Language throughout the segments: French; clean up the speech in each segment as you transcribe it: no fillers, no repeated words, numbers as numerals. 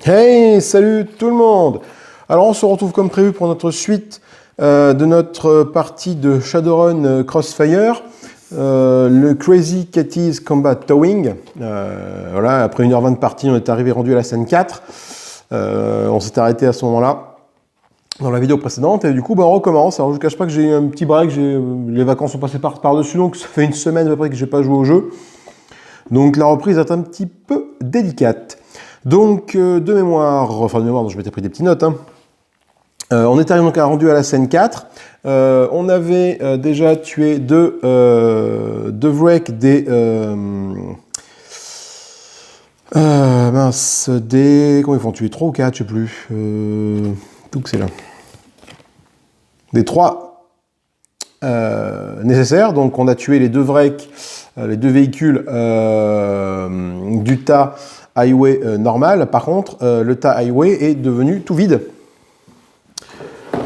Hey, salut tout le monde! Alors on se retrouve comme prévu pour notre suite de notre partie de Shadowrun Crossfire, le Crazy Catties Combat Towing. Voilà, après 1h20 de partie, on est arrivé rendu à la scène 4. On s'est arrêté à ce moment-là dans la vidéo précédente et du coup on recommence. Alors je ne cache pas que j'ai eu un petit break, les vacances sont passées par-dessus, donc ça fait une semaine à peu près que j'ai pas joué au jeu. Donc la reprise est un petit peu délicate. Donc, de mémoire, donc je m'étais pris des petites notes. On est arrivé donc rendu à la scène 4. On avait déjà tué deux wrecks des comment ils font tuer 3 ou 4, je sais plus. Tout que c'est là. Des 3 nécessaires. Donc, on a tué les deux wrecks, les deux véhicules du tas highway normal. Par contre, le tas highway est devenu tout vide.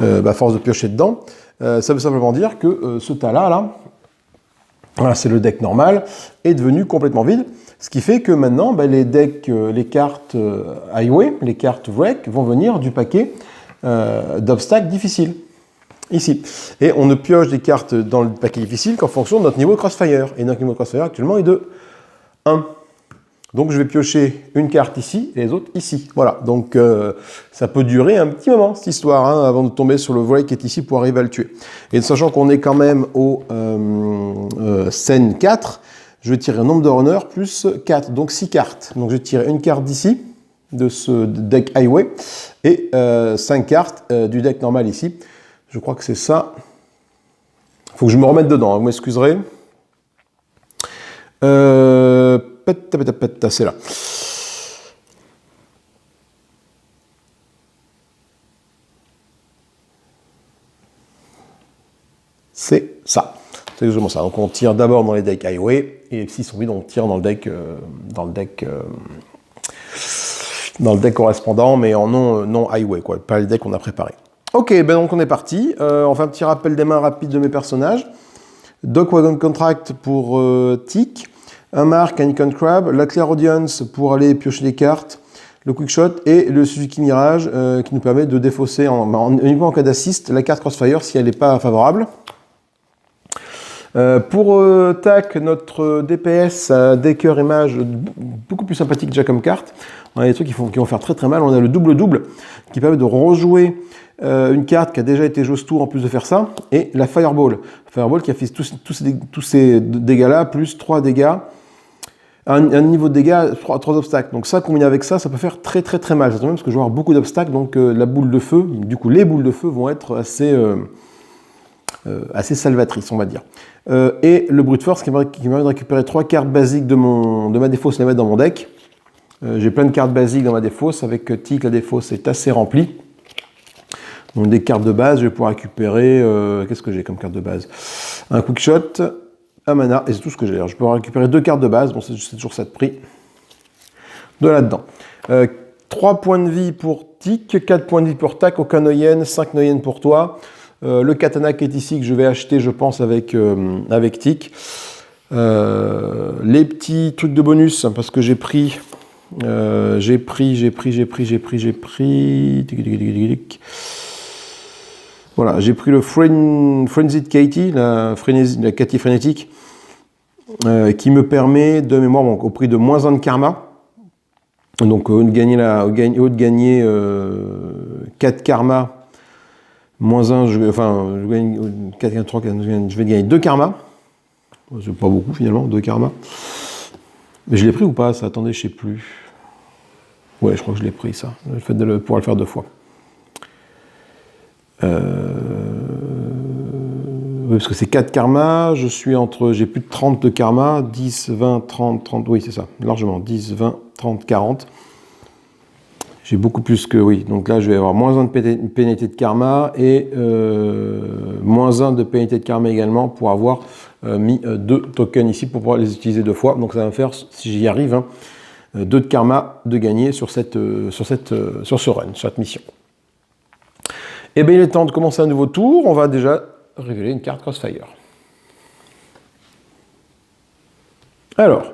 À force de piocher dedans. Ça veut simplement dire que ce tas-là, voilà, c'est le deck normal, est devenu complètement vide. Ce qui fait que maintenant, les decks, les cartes highway, les cartes wreck vont venir du paquet d'obstacles difficiles. Ici. Et on ne pioche des cartes dans le paquet difficile qu'en fonction de notre niveau de crossfire. Et notre niveau de crossfire actuellement est de 1. Donc je vais piocher une carte ici et les autres ici. Voilà, donc ça peut durer un petit moment cette histoire, avant de tomber sur le volet qui est ici pour arriver à le tuer. Et sachant qu'on est quand même au scène 4, je vais tirer un nombre de runners plus 4, donc 6 cartes. Donc je vais tirer une carte d'ici, de ce deck highway, et 5 cartes du deck normal ici. Je crois que c'est ça. Il faut que je me remette dedans, vous m'excuserez. C'est là. C'est ça. C'est exactement ça. Donc on tire d'abord dans les decks highway et s'ils sont vides, on tire dans le deck, correspondant, mais en non highway, quoi. Pas les decks qu'on a préparés. Ok, donc on est parti. On fait un petit rappel des mains rapide de mes personnages. Dock Wagon Contract pour Tic. Un Mark, un Icon Crab, la Clear Audience pour aller piocher des cartes, le Quick Shot et le Suzuki Mirage qui nous permet de défausser uniquement en cas d'assist la carte Crossfire si elle n'est pas favorable. Pour TAC, notre DPS a des cœurs images beaucoup plus sympathique déjà comme carte. On a des trucs qui vont faire très très mal. On a le double-double qui permet de rejouer une carte qui a déjà été jouée tour en plus de faire ça. Et la Fireball. Fireball qui a fait tous ces dégâts-là, plus 3 dégâts. Un niveau de dégâts, 3 obstacles. Donc ça, combiné avec ça, ça peut faire très très très mal. C'est même parce que je vais avoir beaucoup d'obstacles, donc la boule de feu, du coup les boules de feu vont être assez salvatrices, on va dire. Et le Brute Force qui me permet de récupérer 3 cartes basiques de ma défausse, les mettre dans mon deck. J'ai plein de cartes basiques dans ma défausse, avec Tic, la défausse est assez remplie. Donc des cartes de base, je vais pouvoir récupérer, qu'est-ce que j'ai comme carte de base? Un Quick Shot, un mana, et c'est tout ce que j'ai. Je peux récupérer 2 cartes de base, bon c'est toujours ça de prix, de là-dedans. 3 points de vie pour Tic, 4 points de vie pour Tac, aucun Noyen, 5 Noyen pour toi. Le katana qui est ici, que je vais acheter, je pense, avec Tic. Les petits trucs de bonus, parce que j'ai pris... Voilà, j'ai pris le Frenzied Katie, la Katie frénétique, qui me permet de mémoire, donc, au prix de moins 1 de karma. Donc au lieu de gagner 4 karma, moins 1, je vais gagner 2 karma. C'est pas beaucoup finalement, 2 karma. Mais je l'ai pris ou pas ça? Attendez, je sais plus. Ouais, je crois que je l'ai pris ça. Le fait de pouvoir le faire 2 fois. Oui, parce que c'est 4 karma, j'ai plus de 30 de karma, 10, 20, 30, oui c'est ça, largement, 10, 20, 30, 40. J'ai beaucoup plus que, oui, donc là je vais avoir moins 1 de pénalité de karma et moins 1 de pénalité de karma également pour avoir mis 2 tokens ici pour pouvoir les utiliser 2 fois. Donc ça va me faire, si j'y arrive, 2 de karma de gagner sur ce run, sur cette mission. Et bien il est temps de commencer un nouveau tour, on va déjà révéler une carte Crossfire. Alors,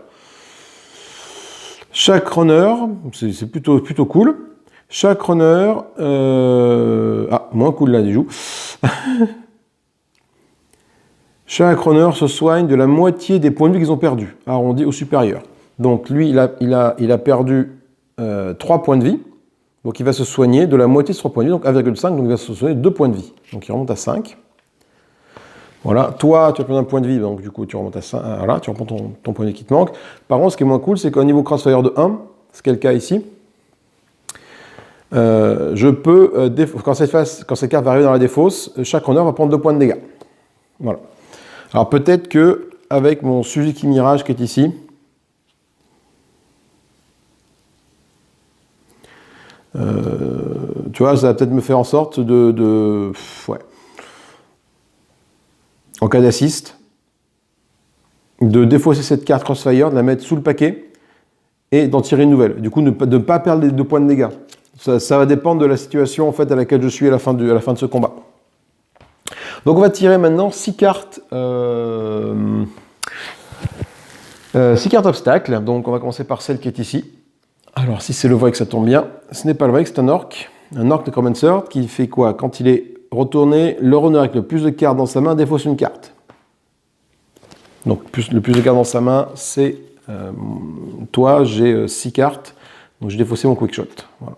Chaque runner, c'est plutôt cool. Chaque runner... moins cool là, du coup. Chaque runner se soigne de la moitié des points de vie qu'ils ont perdus, arrondi au supérieur. Donc lui, il a perdu 3 points de vie. Donc il va se soigner de la moitié de ce 3 points de vie, donc 1,5, donc il va se soigner de 2 points de vie. Donc il remonte à 5. Voilà, toi tu as perdu un point de vie, donc du coup tu remontes à 5, voilà, tu reprends ton point de vie qui te manque. Par contre, ce qui est moins cool, c'est qu'au niveau Crossfire de 1, ce qui est le cas ici, je peux, quand cette carte va arriver dans la défausse, chaque runner va prendre 2 points de dégâts. Voilà. Alors peut-être que avec mon Suzuki Mirage qui est ici, tu vois, ça va peut-être me faire en sorte ouais. En cas d'assist, de défausser cette carte Crossfire, de la mettre sous le paquet et d'en tirer une nouvelle. Du coup, de ne pas perdre les 2 points de dégâts. Ça va dépendre de la situation en fait, à laquelle je suis à la fin de ce combat. Donc on va tirer maintenant 6 cartes. 6 cartes obstacles. Donc on va commencer par celle qui est ici. Alors si c'est le Void, ça tombe bien. Ce n'est pas le Void, c'est un Orc. Un Orc Necromancer qui fait quoi? Quand il est retourné, le runner avec le plus de cartes dans sa main défausse une carte. Donc le plus de cartes dans sa main, c'est toi, j'ai 6 cartes. Donc j'ai défaussé mon Quickshot. Voilà.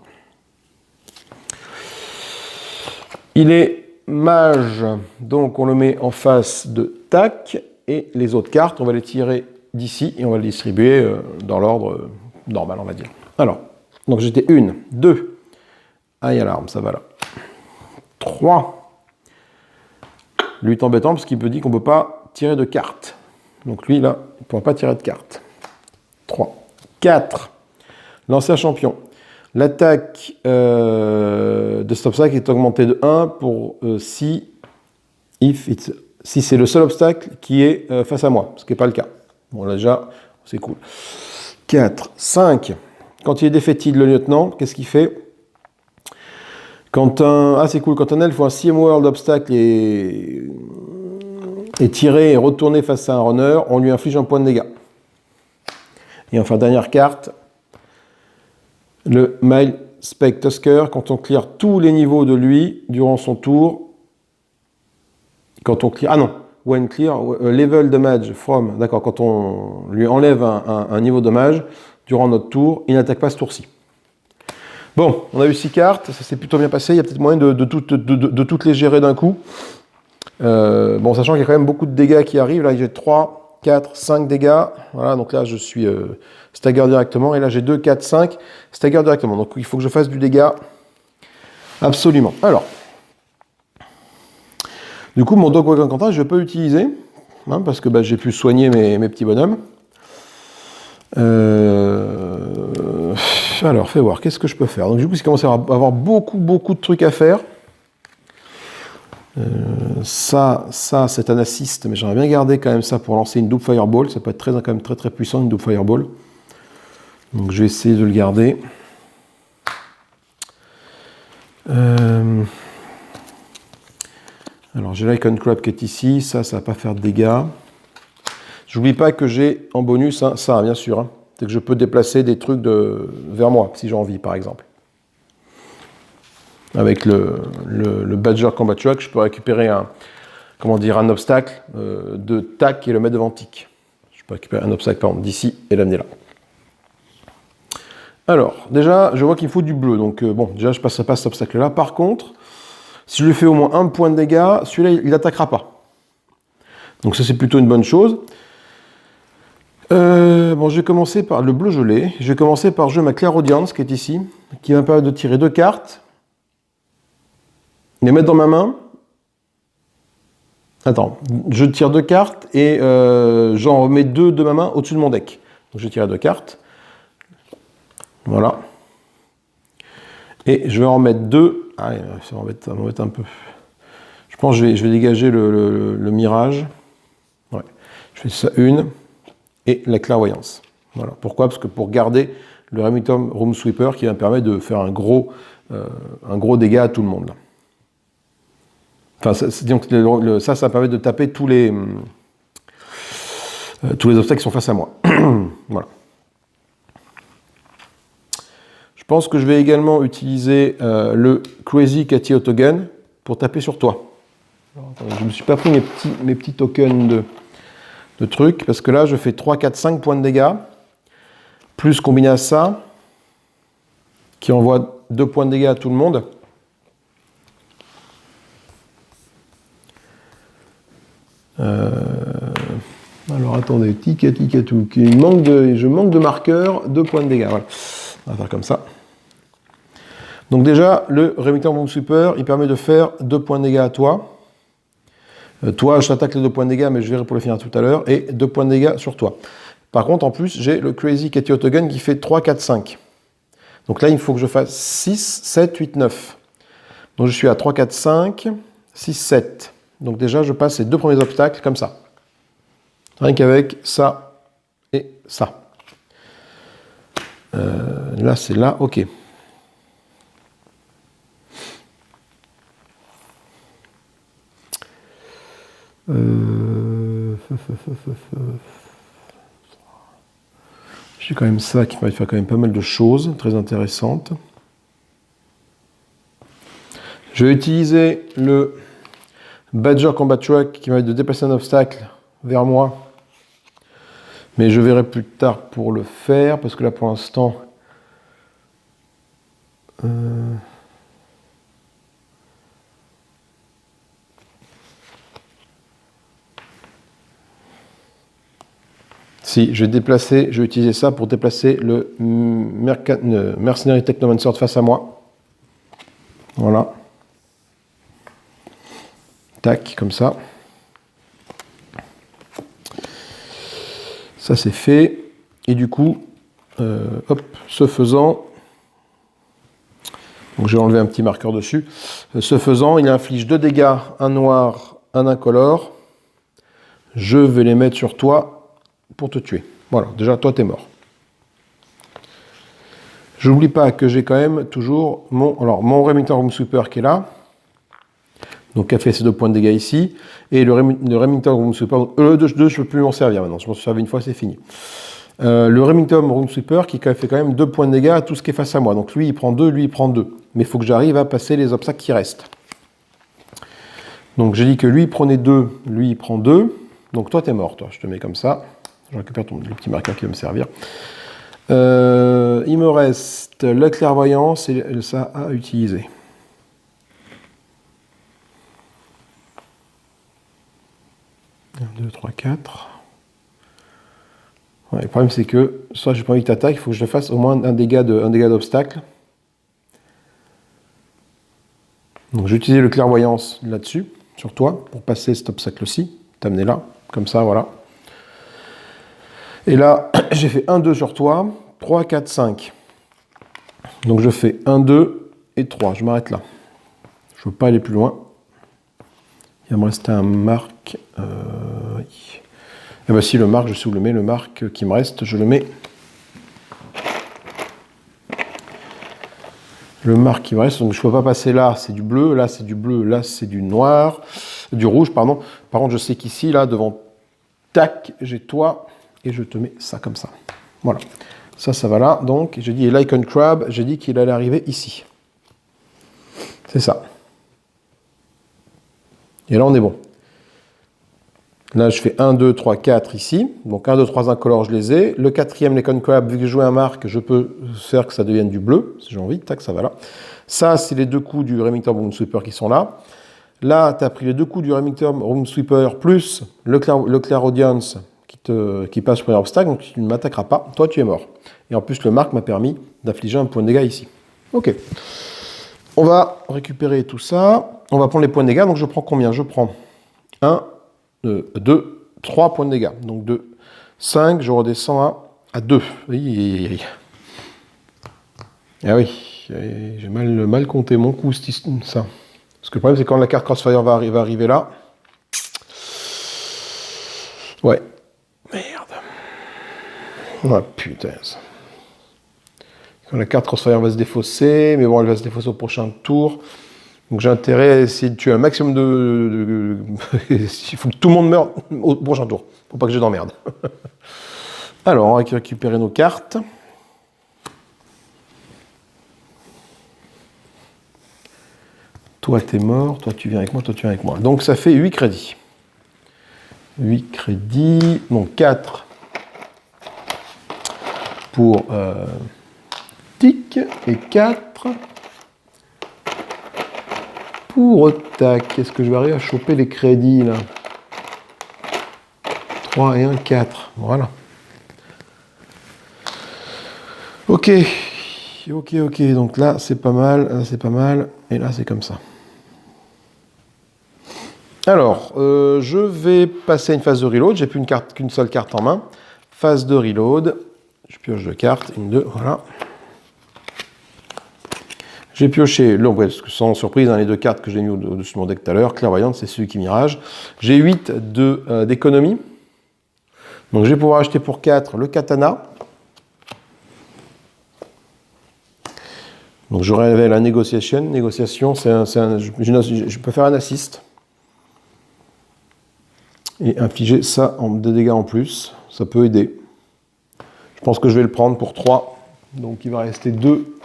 Il est mage, donc on le met en face de tac, et les autres cartes, on va les tirer d'ici et on va les distribuer dans l'ordre normal, on va dire. Alors, donc j'étais 1, 2, aïe alarme, ça va là. 3, lui est embêtant parce qu'il me dit qu'on ne peut pas tirer de cartes. Donc lui, là, il ne pourra pas tirer de cartes. 3, 4, lancer un champion. L'attaque de cet obstacle est augmentée de 1 pour si c'est le seul obstacle qui est face à moi, ce qui n'est pas le cas. Bon, là déjà, c'est cool. 4, 5. Quand il est défaitide, le lieutenant, qu'est-ce qu'il fait? C'est cool. Quand un elfe ou un CM World obstacle est tiré et retourné face à un runner, on lui inflige un point de dégâts. Et enfin, dernière carte. Le Mile Spec Tusker, quand on clear tous les niveaux de lui durant son tour, quand on clear, when clear, level damage from, d'accord, quand on lui enlève un niveau de dommage durant notre tour, il n'attaque pas ce tour-ci. Bon, on a eu 6 cartes, ça s'est plutôt bien passé, il y a peut-être moyen de toutes les gérer d'un coup. Bon, sachant qu'il y a quand même beaucoup de dégâts qui arrivent, là j'ai 3, 4, 5 dégâts, voilà, donc là je suis stagger directement, et là j'ai 2, 4, 5, stagger directement, donc il faut que je fasse du dégât, absolument. Alors, du coup mon Dog Incantation je ne vais pas l'utiliser, hein, parce que j'ai pu soigner mes petits bonhommes. Alors, fais voir, qu'est-ce que je peux faire? Donc du coup, c'est commencé à avoir beaucoup de trucs à faire. Ça c'est un assist, mais j'aimerais bien garder quand même ça pour lancer une double fireball. Ça peut être quand même très puissant, une double fireball. Donc je vais essayer de le garder. Alors j'ai l'Icon Crab qui est ici, ça va pas faire de dégâts. J'oublie pas que j'ai en bonus ça, bien sûr. C'est que je peux déplacer des trucs vers moi, si j'ai envie, par exemple. Avec le Badger Combat Truck, je peux récupérer un obstacle de tac et le mettre devant tic. Je peux récupérer un obstacle, par exemple, d'ici et l'amener là. Alors, déjà, je vois qu'il me faut du bleu. Donc, bon, déjà, je ne passerai pas cet obstacle-là. Par contre, si je lui fais au moins un point de dégâts, celui-là, il n'attaquera pas. Donc, ça, c'est plutôt une bonne chose. Bon, je vais commencer par le bleu gelé. Je vais commencer par jouer ma Clairaudience, qui est ici, qui va me permettre de tirer 2 cartes. Les mettre dans ma main. Attends, je tire 2 cartes et j'en remets 2 de ma main au-dessus de mon deck. Donc je vais tirer 2 cartes. Voilà. Et je vais en remettre 2. Ah, ça m'embête un peu. Je pense que je vais dégager le mirage. Ouais. Je fais ça une. Et la clairvoyance. Voilà. Pourquoi? Parce que pour garder le Remington Room Sweeper qui va me permettre de faire un gros dégât à tout le monde. Là. Enfin, ça permet de taper tous les obstacles qui sont face à moi. Voilà. pense que je vais également utiliser le Crazy Catty Autogun pour taper sur toi. Alors, attendez, je ne me suis pas pris mes petits tokens de trucs, parce que là, je fais 3, 4, 5 points de dégâts, plus combiné à ça, qui envoie 2 points de dégâts à tout le monde. Alors attendez, tic-tic-tout, je manque de marqueurs, 2 points de dégâts. Voilà. On va faire comme ça. Donc déjà, le Remington Bomb Sweeper, il permet de faire 2 points de dégâts à toi. Toi, je t'attaque les 2 points de dégâts, mais je verrai pour le finir tout à l'heure, et 2 points de dégâts sur toi. Par contre, en plus, j'ai le Crazy Catty Autogun qui fait 3, 4, 5. Donc là, il faut que je fasse 6, 7, 8, 9. Donc je suis à 3, 4, 5, 6, 7. Donc déjà, je passe les 2 premiers obstacles comme ça. Rien qu'avec ça et ça. Là, c'est là, ok. J'ai quand même ça qui va faire quand même pas mal de choses très intéressantes. Je vais utiliser le Badger Combat Truck qui va de déplacer un obstacle vers moi. Mais je verrai plus tard pour le faire, parce que là pour l'instant... Si, je vais utiliser ça pour déplacer le Mercenary Technomancer de face à moi. Voilà. Tac, comme ça. Ça c'est fait. Et du coup, hop, ce faisant, donc j'ai enlevé un petit marqueur dessus. Ce faisant, il inflige 2 dégâts, un noir, un incolore. Je vais les mettre sur toi pour te tuer. Voilà, déjà toi t'es mort. Je n'oublie pas que j'ai quand même toujours mon Remington Room Sweeper qui est là. Donc qui a fait ces 2 points de dégâts ici. Et le Remington Room Sweeper, le 2 je ne peux plus m'en servir maintenant. Je m'en suis servi une fois, c'est fini. Le Remington Room Sweeper qui fait quand même 2 points de dégâts à tout ce qui est face à moi. Donc lui il prend 2, lui il prend 2. Mais il faut que j'arrive à passer les obstacles qui restent. Donc j'ai dit que lui il prenait 2, lui il prend 2. Donc toi t'es mort, toi. Je te mets comme ça. Je récupère le petit marqueur qui va me servir. Il me reste la clairvoyance et ça à utiliser. Un, 2, 3, 4. Ouais, le problème c'est que soit j'ai pas envie que t'attaques, il faut que je fasse au moins un dégât d'obstacle. Donc j'ai utilisé le clairvoyance là-dessus, sur toi, pour passer cet obstacle-ci, t'amener là, comme ça, voilà. Et là, j'ai fait 1, 2 sur toi, 3, 4, 5. Donc je fais 1, 2 et 3, je m'arrête là. Je ne veux pas aller plus loin. Il va me rester un marque. Et bien si le marque, je sais où le met, le marque qui me reste, je le mets. Le marque qui me reste, donc je ne peux pas passer là, c'est du bleu, là c'est du bleu, là c'est du noir, du rouge, pardon. Par contre, je sais qu'ici, là, devant, tac, j'ai toi, et je te mets ça comme ça. Voilà. Ça va là. Donc, j'ai dit l'Icon Crab, j'ai dit qu'il allait arriver ici. C'est ça. Et là, on est bon. Là, je fais 1, 2, 3, 4 ici. Donc 1, 2, 3 incolores, je les ai. Le 4e, l'Icon Crab, vu que j'ai joué un marque, je peux faire que ça devienne du bleu, si j'ai envie. Tac, ça va là. Ça, c'est les 2 coups du Remington Room Sweeper qui sont là. Là, tu as pris les 2 coups du Remington Room Sweeper plus le Clairaudience qui passe au premier obstacle, donc tu ne m'attaqueras pas. Toi, tu es mort. Et en plus, le marque m'a permis d'infliger un point de dégâts ici. Ok. On va récupérer tout ça. On va prendre les points de dégâts. Donc, je prends combien? Je prends 1, 2, 3 points de dégâts. Donc 2, 5, je redescends à 2. Ah oui, j'ai mal compté mon coup, ça. Parce que le problème, c'est quand la carte Crossfire va arriver là. Ouais. Merde. Oh putain. Quand la carte Crossfire va se défausser, mais bon, elle va se défausser au prochain tour. Donc j'ai intérêt à essayer de tuer un maximum Il faut que tout le monde meure au prochain tour, pour pas que j'ai d'emmerde. Alors, on va récupérer nos cartes. Toi, t'es mort. Toi, tu viens avec moi. Toi, tu viens avec moi. Donc, ça fait 8 crédits. 8 crédits. Donc, 4 pour Tic et 4 pour Tac. Est-ce que je vais arriver à choper les crédits, là? 3 et 1, 4. Voilà. Ok. Ok. Donc là, c'est pas mal. Là, c'est pas mal. Et là, c'est comme ça. Alors, je vais passer à une phase de reload. J'ai plus qu'une seule carte en main. Phase de reload. Je pioche 2 cartes. 1, 2, voilà. J'ai pioché, sans surprise, les 2 cartes que j'ai mis au-dessus de mon deck tout à l'heure. Clairvoyante, c'est celui qui mirage. J'ai 8 d'économie. Donc je vais pouvoir acheter pour 4 le katana. Donc je révèle la négociation. Négociation, je peux faire un assist. Et infliger ça en 2 dégâts en plus. Ça peut aider. Je pense que je vais le prendre pour 3. Donc il va rester 2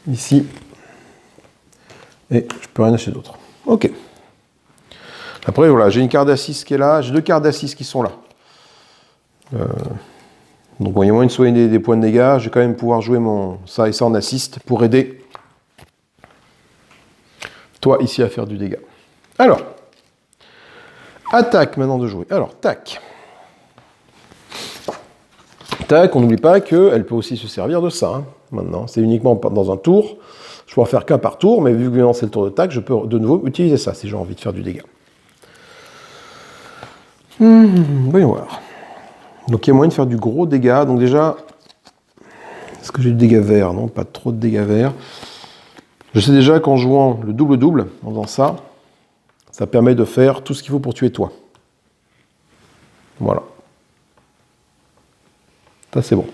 ici. Et je peux rien acheter d'autre. Ok. Après, voilà, j'ai une carte d'assist qui est là. J'ai 2 cartes d'assist qui sont là. Donc bon, il y a moyen de soigner des points de dégâts. Je vais quand même pouvoir jouer ça et ça en assist pour aider toi ici à faire du dégât. Alors, attaque maintenant de jouer. Alors, tac. Tac, on n'oublie pas qu'elle peut aussi se servir de ça. Maintenant, c'est uniquement dans un tour. Je peux en faire qu'un par tour, mais vu que maintenant c'est le tour de tac, je peux de nouveau utiliser ça si j'ai envie de faire du dégât. Voyons voir. Donc il y a moyen de faire du gros dégât. Donc déjà, est-ce que j'ai du dégât vert? Non, pas trop de dégâts verts. Je sais déjà qu'en jouant le double-double, en faisant ça, ça permet de faire tout ce qu'il faut pour tuer toi. Voilà. Ça c'est bon.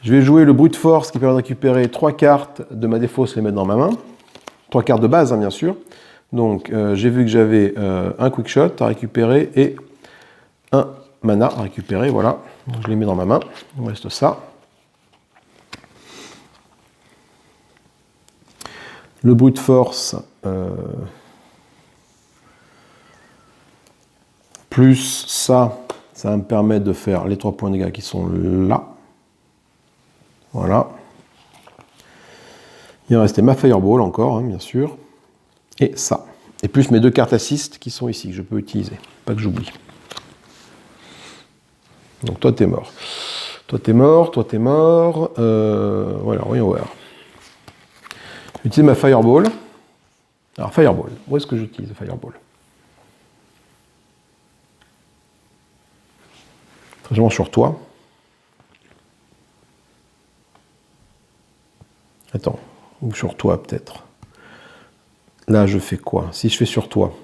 Je vais jouer le brute force qui permet de récupérer 3 cartes de ma défausse et les mettre dans ma main. 3 cartes de base, bien sûr. Donc j'ai vu que j'avais un quick shot à récupérer et un mana à récupérer. Voilà. Donc, je les mets dans ma main. Il me reste ça. Le brute force plus ça va me permettre de faire les 3 points de dégâts qui sont là. Voilà. Il va rester ma Fireball encore, bien sûr. Et ça. Et plus mes 2 cartes assist qui sont ici, que je peux utiliser. Pas que j'oublie. Donc toi, t'es mort. Toi, t'es mort. Voilà, voyons voir. J'utilise ma Fireball. Alors, Fireball. Où est-ce que j'utilise la Fireball? Très sur toi. Attends. Ou sur toi, peut-être. Là, je fais quoi? Si je fais sur toi,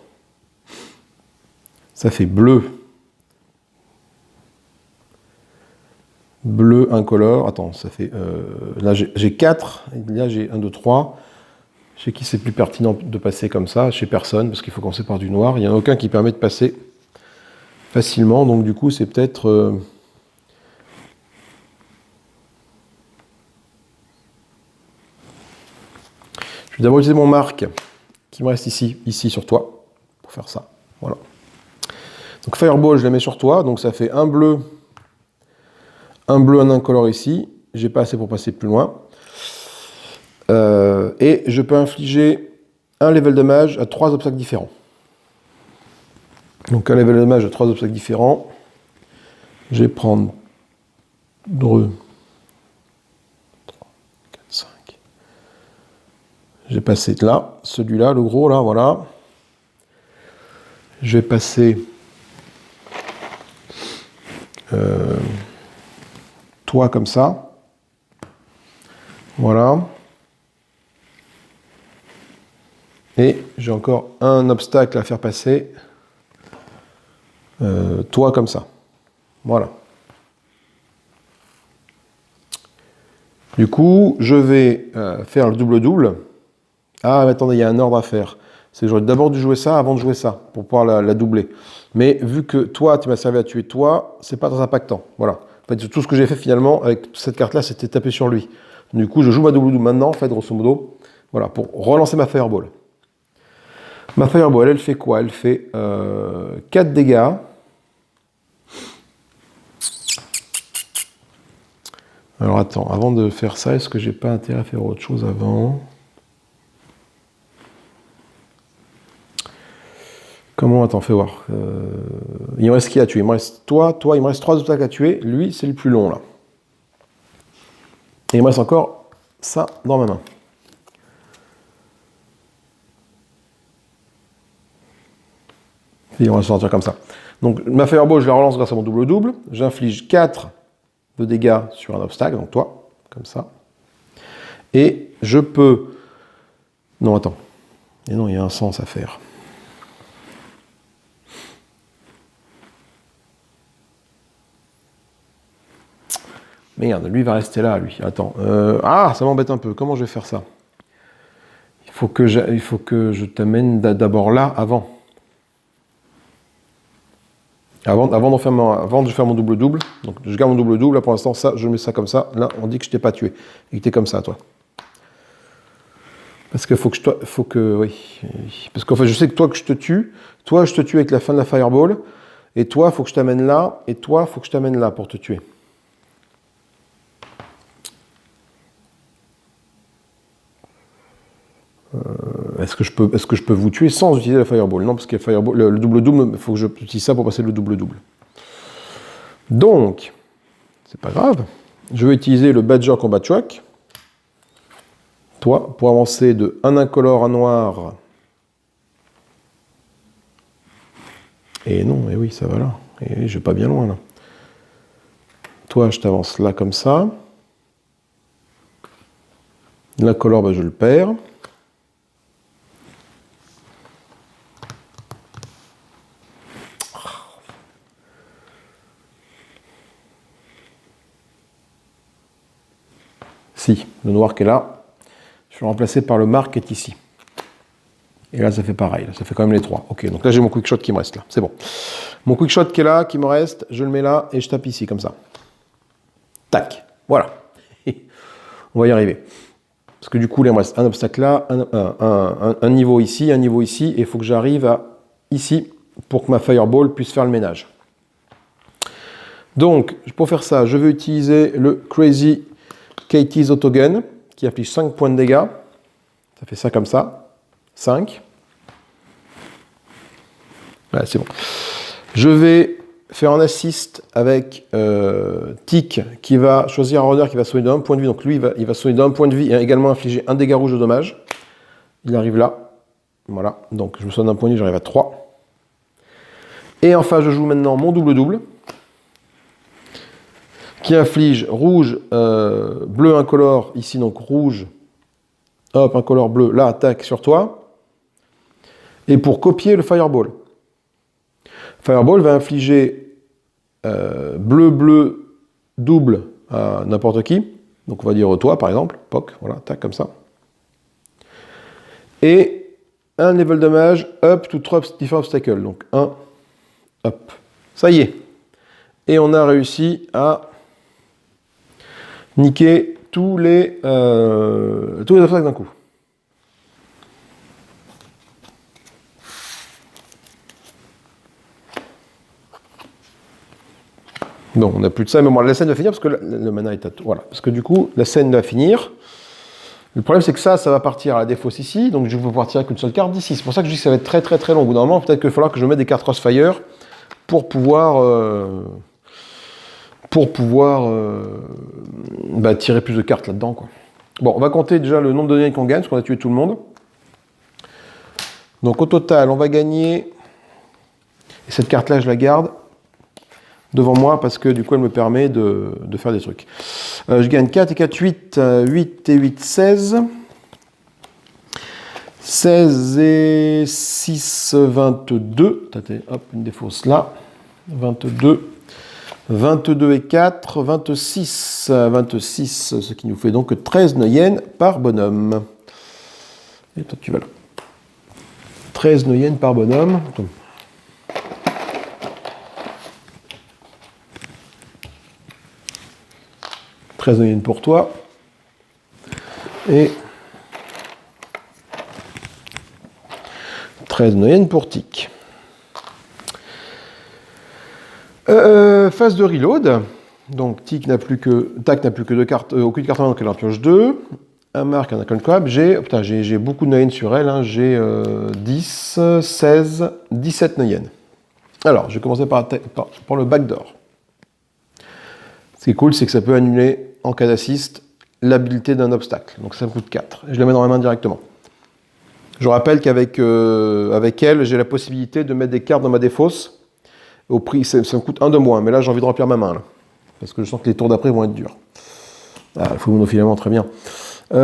ça fait bleu. Bleu incolore. Attends, ça fait... là, j'ai 4. Là, j'ai 1, 2, 3. Chez qui c'est plus pertinent de passer comme ça? Chez personne, parce qu'il faut commencer par du noir. Il n'y en a aucun qui permet de passer facilement. Donc, du coup, c'est peut-être... Je vais d'abord utiliser mon marque qui me reste ici sur toi, pour faire ça. Voilà. Donc Fireball, je la mets sur toi, donc ça fait un bleu, un incolore ici. J'ai pas assez pour passer plus loin. Et je peux infliger un level de mage à 3 obstacles différents. Donc un level de mage à 3 obstacles différents. Je vais prendre 2, 3, 4, 5. J'ai passé là, celui-là, le gros, là, voilà. Je vais passer toi comme ça. Voilà. Et j'ai encore un obstacle à faire passer. Toi comme ça. Voilà. Du coup, je vais faire le double-double. Ah, mais attendez, il y a un ordre à faire. C'est que j'aurais d'abord dû jouer ça avant de jouer ça, pour pouvoir la doubler. Mais vu que toi, tu m'as servi à tuer toi, c'est pas très impactant. Voilà. En fait, tout ce que j'ai fait finalement avec cette carte-là, c'était taper sur lui. Du coup, je joue ma double-double maintenant, en fait, grosso modo, voilà, pour relancer ma Fireball. Ma Fireball, elle fait quoi? Elle fait 4 dégâts. Alors attends, avant de faire ça, est-ce que j'ai pas intérêt à faire autre chose avant? Comment? Attends, fais voir. Il me reste qui à tuer? Il me reste toi, il me reste 3 attaques à tuer. Lui, c'est le plus long, là. Et il me reste encore ça dans ma main. Et on va sortir comme ça. Donc ma Fireball, je la relance grâce à mon double-double. J'inflige 4 de dégâts sur un obstacle, donc toi, comme ça. Et je peux... Non, attends. Et non, il y a un sens à faire. Merde, lui va rester là, lui. Attends. Ah, ça m'embête un peu. Comment je vais faire ça? Il faut que je t'amène d'abord là, avant. Avant de faire mon double-double. Donc je garde mon double-double. Là, pour l'instant, ça, je mets ça comme ça. Là, on dit que je t'ai pas tué. Et que t'es comme ça, toi. Parce qu'il faut que oui. Parce qu'en fait, je sais que toi, que je te tue. Toi, je te tue avec la fin de la Fireball. Et toi, il faut que je t'amène là. Et toi, il faut que je t'amène là pour te tuer. Est-ce que je peux vous tuer sans utiliser la Fireball? Non, parce que le double-double, il faut que j'utilise ça pour passer le double-double. Donc, c'est pas grave. Je vais utiliser le Badger Combat Truck. Toi, pour avancer de un incolore à noir. Et non, et oui, ça va là. Et oui, je vais pas bien loin là. Toi, je t'avance là comme ça. L'incolore, bah, je le perds. Si, le noir qui est là, je vais le remplacer par le marque qui est ici. Et là, ça fait pareil, là, ça fait quand même les 3. Ok, donc là, j'ai mon quick shot qui me reste là, c'est bon. Mon quick shot qui est là, qui me reste, je le mets là et je tape ici, comme ça. Tac, voilà. On va y arriver. Parce que du coup, là, il me reste un obstacle là, un niveau ici, et il faut que j'arrive à ici pour que ma Fireball puisse faire le ménage. Donc, pour faire ça, je vais utiliser le Crazy Katie's Autogun, qui affiche 5 points de dégâts. Ça fait ça comme ça. 5. Ouais, c'est bon. Je vais faire un assist avec Tic, qui va choisir un runner qui va soigner d'un point de vie. Donc lui, il va soigner d'un point de vie et également infliger un dégât rouge de dommage. Il arrive là. Voilà. Donc je me soigne d'un point de vie, j'arrive à 3. Et enfin, je joue maintenant mon double-double, qui inflige rouge, bleu incolore, ici donc rouge, hop, incolore bleu, là, attaque sur toi. Et pour copier le Fireball. Fireball va infliger bleu-bleu double à n'importe qui. Donc on va dire toi par exemple, POC, voilà, tac comme ça. Et un level damage up to 3 different obstacles. Donc 1, hop. Ça y est. Et on a réussi à niquer tous les obstacles d'un coup. Bon, on n'a plus de ça, mais bon, la scène va finir parce que le mana est à tout. Voilà, parce que du coup, la scène va finir. Le problème, c'est que ça va partir à la défausse ici, donc je vais pouvoir tirer qu'une seule carte d'ici. C'est pour ça que je dis que ça va être très très très long. Normalement, peut-être qu'il va falloir que je mette des cartes Crossfire pour pouvoir tirer plus de cartes là-dedans, quoi. Bon, on va compter déjà le nombre de dégâts qu'on gagne, parce qu'on a tué tout le monde. Donc au total, on va gagner... Et cette carte-là, je la garde devant moi parce que du coup elle me permet de faire des trucs. Je gagne 4 et 4, 8, 8 et 8, 16. 16 et 6, 22. Hop, une défausse là. 22. 22 et 4, 26. 26, ce qui nous fait donc 13 yens par bonhomme. Et toi tu vas là. 13 yens par bonhomme. 13 yens pour toi. Et 13 Noyen pour Tic. Phase de reload. Donc Tac n'a plus que 2 cartes, aucune carte en main, donc elle en pioche 2. Un marque, un Icon Crab. J'ai beaucoup de Noyen sur elle. Hein. J'ai 10, 16, 17 Noyen. Alors, je vais commencer par le backdoor. Ce qui est cool, c'est que ça peut annuler, en cas d'assist, l'habilité d'un obstacle. Donc ça me coûte 4. Je le mets dans la main directement. Je rappelle qu'avec elle, j'ai la possibilité de mettre des cartes dans ma défausse. Au prix, ça me coûte 1 de moins. Mais là, j'ai envie de remplir ma main. Là, parce que je sens que les tours d'après vont être durs. Ah, il faut monofilament, très bien. Il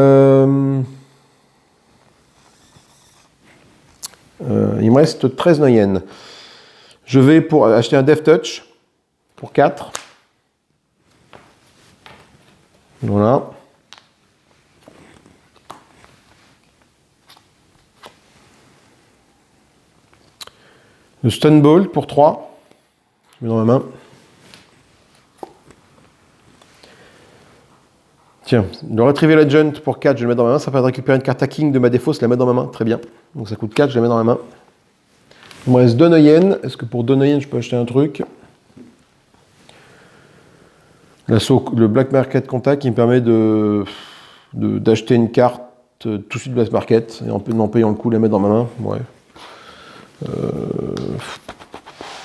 me reste 13 Noyen. Je vais pour acheter un Death Touch pour 4. Voilà. Le Stun Ball pour 3. Je mets dans ma main. Tiens, le Retrieval Agent pour 4, je vais le mettre dans ma main. Ça permet de récupérer une carte hacking de ma défausse, la mettre dans ma main. Très bien. Donc ça coûte 4, je la mets dans ma main. Il me reste 2 Noyen. Est-ce que pour 2 Noyen, je peux acheter un truc? Le Black Market Contact qui me permet d'acheter une carte tout de suite Black Market et en payant le coup, la mettre dans ma main. Ouais.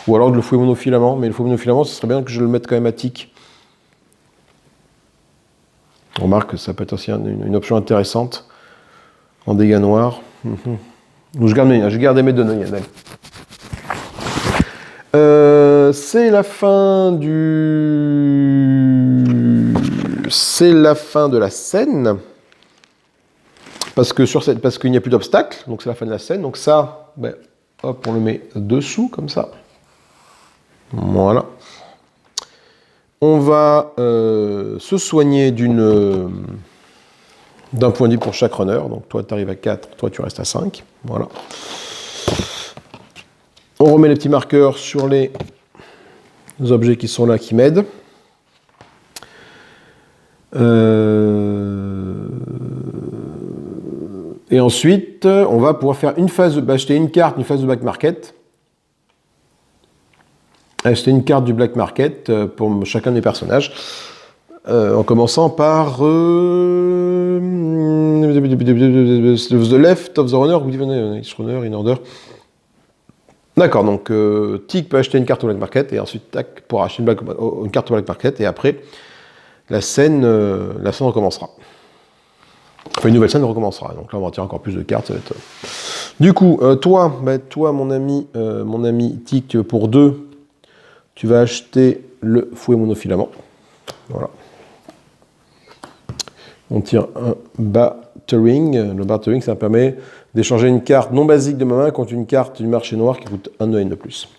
Ou alors de le fouet monofilament, mais le fouet monofilament, ce serait bien que je le mette quand même à tic. On remarque que ça peut être aussi une option intéressante en dégâts noirs. Donc je garde mes 2 Noyen. C'est la fin de la scène. Parce qu'il n'y a plus d'obstacle, donc c'est la fin de la scène. Donc ça, ben, hop, on le met dessous, comme ça. Voilà. On va se soigner d'un point de vue pour chaque runner. Donc toi, tu arrives à 4, toi, tu restes à 5. Voilà. On remet les petits marqueurs sur les objets qui sont là, qui m'aident. Et ensuite, on va pouvoir faire acheter une carte, une phase de Black Market. Acheter une carte du Black Market pour chacun des personnages. En commençant par The Left of the Runner, each runner in order. D'accord, donc Tic peut acheter une carte au Black Market et ensuite Tac pour acheter une carte au Black Market et après la scène recommencera. Enfin, une nouvelle scène recommencera. Donc là, on va retirer encore plus de cartes. Ça va être... Du coup, toi, mon ami Tic, pour 2, tu vas acheter le fouet monofilament. Voilà. On tire un Battering. Le Battering, ça permet d'échanger une carte non basique de ma main contre une carte du marché noir qui coûte 1 Noyen de plus.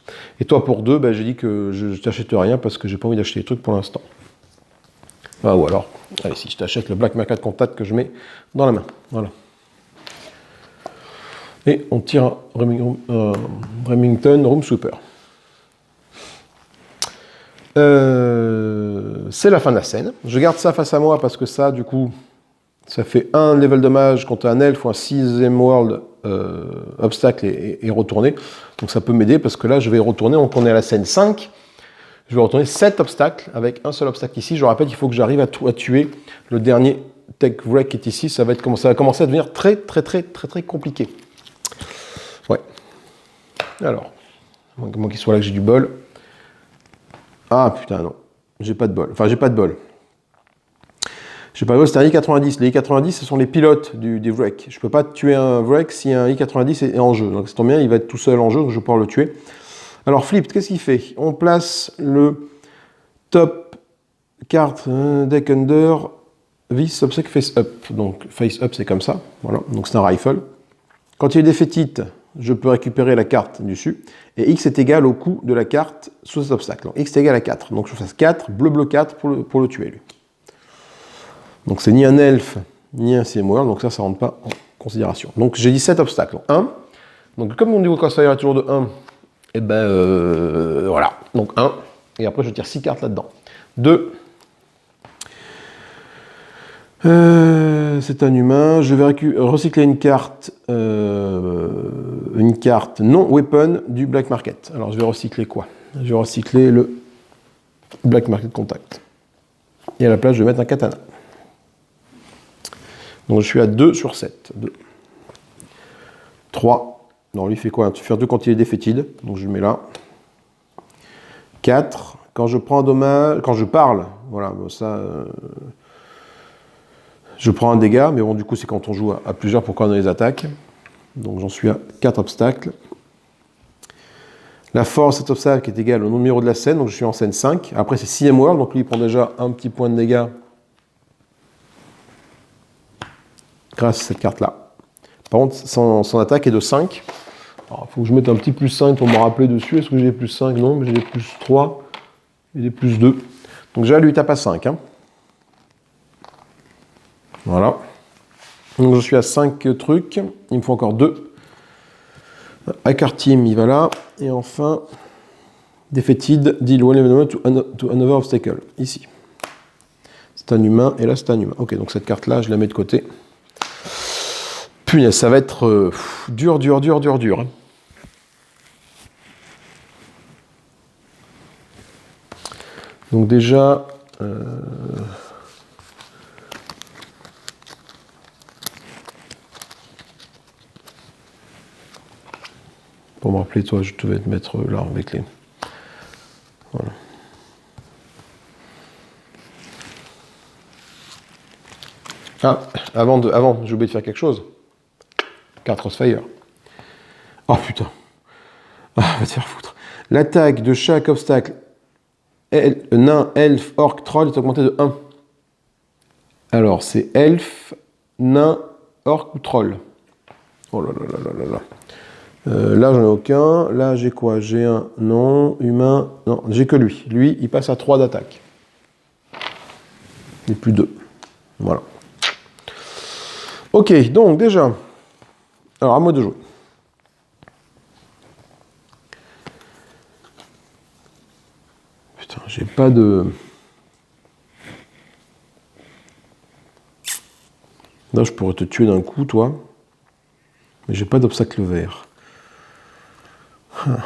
Et toi, pour 2, j'ai dit que je t'achète rien parce que j'ai pas envie d'acheter des trucs pour l'instant. Ah, ou alors, allez, si je t'achète le Black Market Contact que je mets dans la main. Voilà. Et on tire un Remington Room Sweeper. C'est la fin de la scène. Je garde ça face à moi parce que ça, du coup, ça fait 1 level dommage contre un elfe ou un 6e world obstacle et retourner. Donc ça peut m'aider parce que là, je vais retourner. Donc on est à la scène 5. Je vais retourner 7 obstacles avec un seul obstacle ici. Je rappelle qu'il faut que j'arrive à tuer le dernier Tech Wreck qui est ici. Ça va commencer à devenir très compliqué. Ouais. Alors, moi qu'il soit là que j'ai du bol. Ah putain, non. J'ai pas de bol. Enfin, j'ai pas de bol. C'est un I-90. Les I-90, ce sont les pilotes des Wreck. Je peux pas tuer un Wreck si un I-90 est en jeu. Donc, ça tombe bien, il va être tout seul en jeu, donc je vais pouvoir le tuer. Alors, Flipped, qu'est-ce qu'il fait? On place le top card deck under this obstacle face up. Donc, face up, c'est comme ça. Voilà. Donc, c'est un rifle. Quand il est défaitite, je peux récupérer la carte dessus. Et X est égal au coût de la carte sous cet obstacle. Donc, X est égal à 4. Donc, je fasse 4, bleu 4 pour le tuer, lui. Donc, c'est ni un elfe, ni un CM World. Donc, ça ne rentre pas en considération. Donc, j'ai dit 7 obstacles. 1. Donc, comme mon niveau de crossfire est toujours de 1, et voilà. Donc, 1. Et après, je tire 6 cartes là-dedans. 2. C'est un humain. Je vais recycler une carte non weapon du Black Market. Alors je vais recycler quoi? Je vais recycler le Black Market Contact. Et à la place, je vais mettre un katana. Donc je suis à 2 sur 7. 2. 3. Non, lui fait quoi? Tu fais 2 quand il est défétide. Donc je le mets là. 4. Quand je prends un dommage, quand je parle, voilà, bon, ça, je prends un dégât, mais bon, du coup, c'est quand on joue à plusieurs pour coordonner les attaques. Donc j'en suis à 4 obstacles. La force, cet obstacle est égal au numéro de la scène, donc je suis en scène 5. Après, c'est 6ème world, donc lui, il prend déjà un petit point de dégâts grâce à cette carte-là. Par contre, son attaque est de 5. Il faut que je mette un petit plus 5 pour me rappeler dessus. Est-ce que j'ai des plus 5? Non, mais j'ai des plus 3 et des plus 2. Donc déjà, lui, il tape à 5. Hein. Voilà. Donc je suis à 5 trucs. Il me faut encore 2. Hacker Team, il va là. Et enfin, Defeated, deal one element to another obstacle. Ici. C'est un humain, et là, c'est un humain. Ok, donc cette carte-là, je la mets de côté. Punaise, ça va être dur. Hein. Donc déjà, pour me rappeler, toi, je devais te mettre là avec les... Voilà. Ah, avant, j'ai oublié de faire quelque chose. Carte Crossfire. Oh putain. Ah, va te faire foutre. L'attaque de chaque obstacle nain, elfe, orc, troll est augmentée de 1. Alors, c'est elfe, nain, orc ou troll. Oh là là là là là là. Là, j'en ai aucun. Là, j'ai quoi? J'ai un non, humain. Non, j'ai que lui. Lui, il passe à 3 d'attaque. Et plus 2. Voilà. Ok, donc déjà. Alors, à moi de jouer. Putain, j'ai pas de... Là, je pourrais te tuer d'un coup, toi. Mais j'ai pas d'obstacle vert. Putain,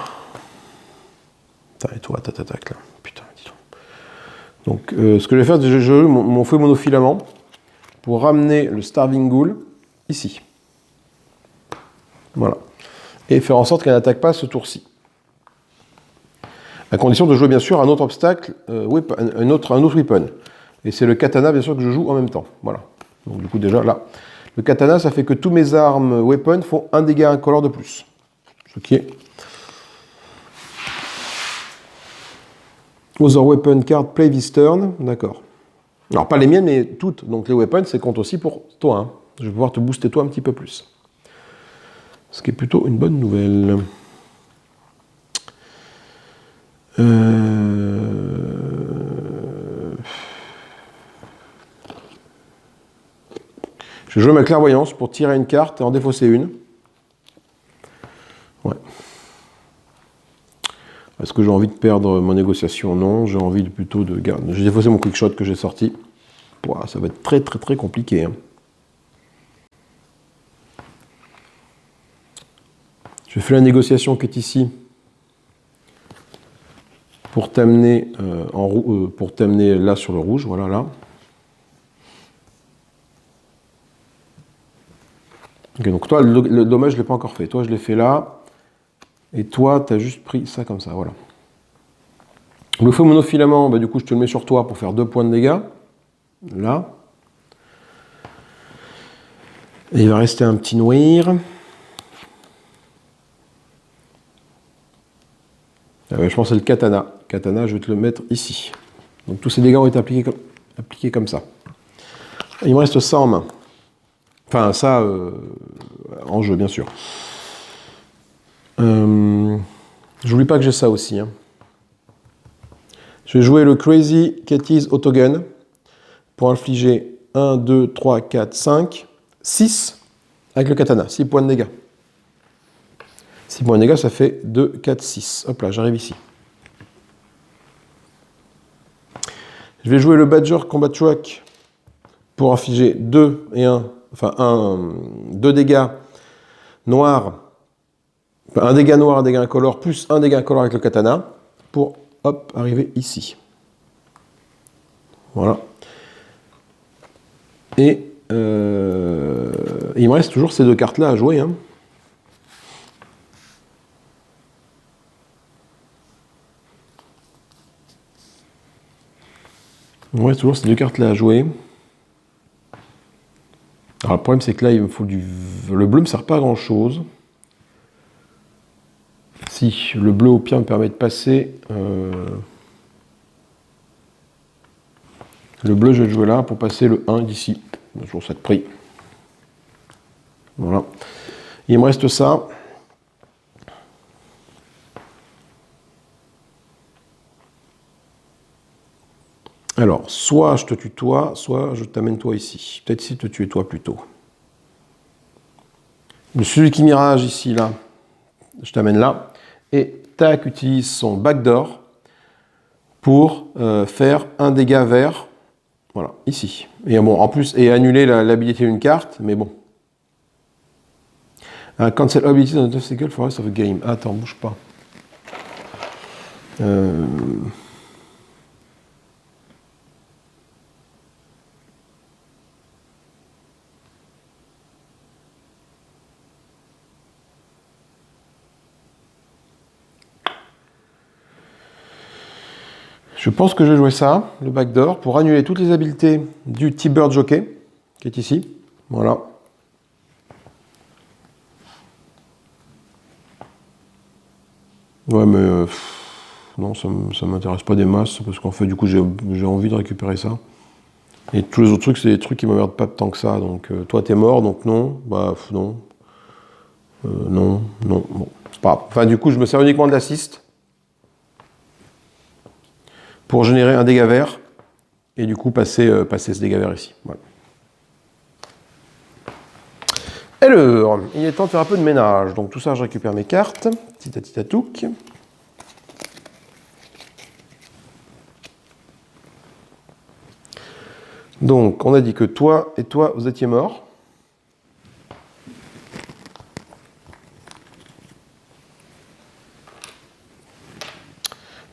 et toi, t'attaques là. Putain, dis donc. Donc, ce que je vais faire, c'est que je joue mon feu monofilament pour ramener le Starving Ghoul ici. Voilà. Et faire en sorte qu'elle n'attaque pas ce tour-ci. À condition de jouer bien sûr un autre obstacle, un autre weapon. Et c'est le katana bien sûr que je joue en même temps. Voilà. Donc du coup déjà là. Le katana ça fait que tous mes armes weapon font un dégât incolore de plus. Ce qui est... Other weapon card play this turn. D'accord. Alors pas les miennes mais toutes. Donc les weapons c'est compte aussi pour toi. Hein. Je vais pouvoir te booster toi un petit peu plus. Ce qui est plutôt une bonne nouvelle. Je vais jouer ma clairvoyance pour tirer une carte et en défausser une. Ouais. Est-ce que j'ai envie de perdre ma négociation? Non, j'ai envie plutôt de garder. J'ai défaussé mon quick shot que j'ai sorti. Ouah, ça va être très compliqué. Hein. Je fais la négociation qui est ici. Pour t'amener pour t'amener là sur le rouge, voilà là. Ok, donc toi, le dommage, je ne l'ai pas encore fait. Toi, je l'ai fait là. Et toi, tu as juste pris ça comme ça, voilà. Le feu monofilament, bah, du coup, je te le mets sur toi pour faire 2 points de dégâts. Là. Et il va rester un petit noir. Ah ouais, je pense que c'est le katana. Katana, je vais te le mettre ici. Donc tous ces dégâts ont été appliqués comme ça. Il me reste ça en main. Enfin, ça en jeu, bien sûr. J'oublie pas que j'ai ça aussi. Hein. Je vais jouer le Crazy Kitty's Autogun pour infliger 1, 2, 3, 4, 5, 6 avec le katana. 6 points de dégâts. 6 points de dégâts, ça fait 2, 4, 6. Hop là, j'arrive ici. Je vais jouer le Badger Combat Truck pour infliger 2 et 1 enfin 2 dégâts noirs, un dégât noir, un dégât incolore, plus un dégât incolore avec le katana, pour, hop, arriver ici. Voilà. Et il me reste toujours ces 2 cartes-là à jouer, hein. Il me reste toujours ces 2 cartes-là à jouer. Alors le problème c'est que là il me faut du... Le bleu ne me sert pas à grand chose. Si, le bleu au pire me permet de passer... Le bleu je vais le jouer là pour passer le 1 d'ici. Toujours ça de prix. Voilà. Il me reste ça. Alors, soit je te tue toi, soit je t'amène toi ici. Peut-être ici te tuer toi plutôt. Le Suzuki Mirage ici, là, je t'amène là. Et tac, utilise son backdoor pour faire un dégât vert. Voilà, ici. Et bon, en plus, et annuler l'habilité d'une carte, mais bon. Cancel ability on the cycle for rest of the game. Attends, bouge pas. Je pense que je vais jouer ça, le backdoor, pour annuler toutes les habiletés du T-Bird Jockey, qui est ici. Voilà. Ouais, mais non, ça m'intéresse pas des masses, parce qu'en fait, du coup, j'ai envie de récupérer ça. Et tous les autres trucs, c'est des trucs qui m'emmerdent pas tant que ça. Donc, toi, t'es mort, donc non. Bah, non. Non. Bon, c'est pas grave. Enfin, du coup, je me sers uniquement de l'assist pour générer un dégât vert et du coup passer ce dégât vert ici. Voilà. Alors, il est temps de faire un peu de ménage. Donc tout ça, je récupère mes cartes. Titatitatouk. Donc, on a dit que toi et toi, vous étiez morts.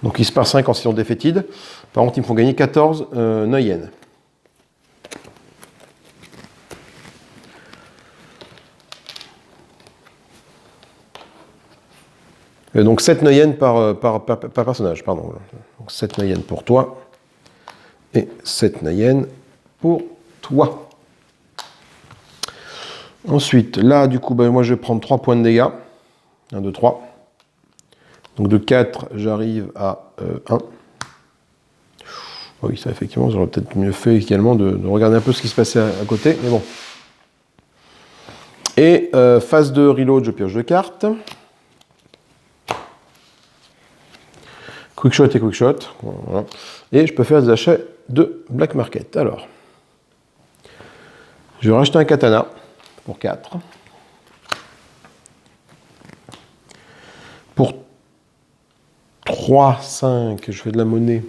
Donc, ils se passent 5 en situation défaitide. Par contre, ils me font gagner 14 Neuyen. Donc 7 Neuyen par personnage, pardon. Donc 7 Neuyen pour toi. Et 7 Neuyen pour toi. Ensuite, là, du coup, ben, moi, je vais prendre 3 points de dégâts. 1, 2, 3. Donc de 4, j'arrive à 1. Oui, ça, effectivement, j'aurais peut-être mieux fait également de regarder un peu ce qui se passait à côté, mais bon. Et phase de reload, je pioche 2 cartes. Quickshot et quickshot. Voilà. Et je peux faire des achats de Black Market. Alors, je vais racheter un katana pour 4. Pour 3, 5, je fais de la monnaie.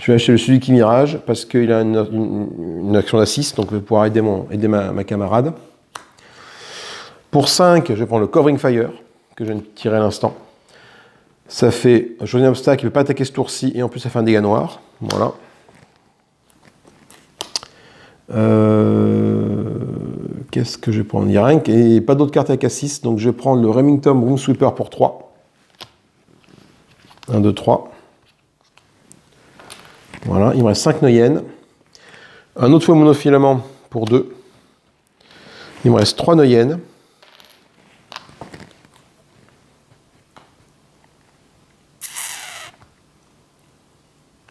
Je vais acheter le Suzuki Mirage parce qu'il a une action d'assist, donc je vais pouvoir aider ma camarade. Pour 5, je vais prendre le Covering Fire, que je viens de tirer à l'instant. Ça fait un choisir un obstacle, il ne peut pas attaquer ce tour-ci, et en plus ça fait un dégât noir. Voilà. Qu'est-ce que je vais prendre? Il n'y a rien, et pas d'autres cartes avec assist, donc je vais prendre le Remington Room Sweeper pour 3. 1, 2, 3. Voilà, il me reste 5 Neuyen. Un autre feu monofilament pour 2. Il me reste 3 Neuyen.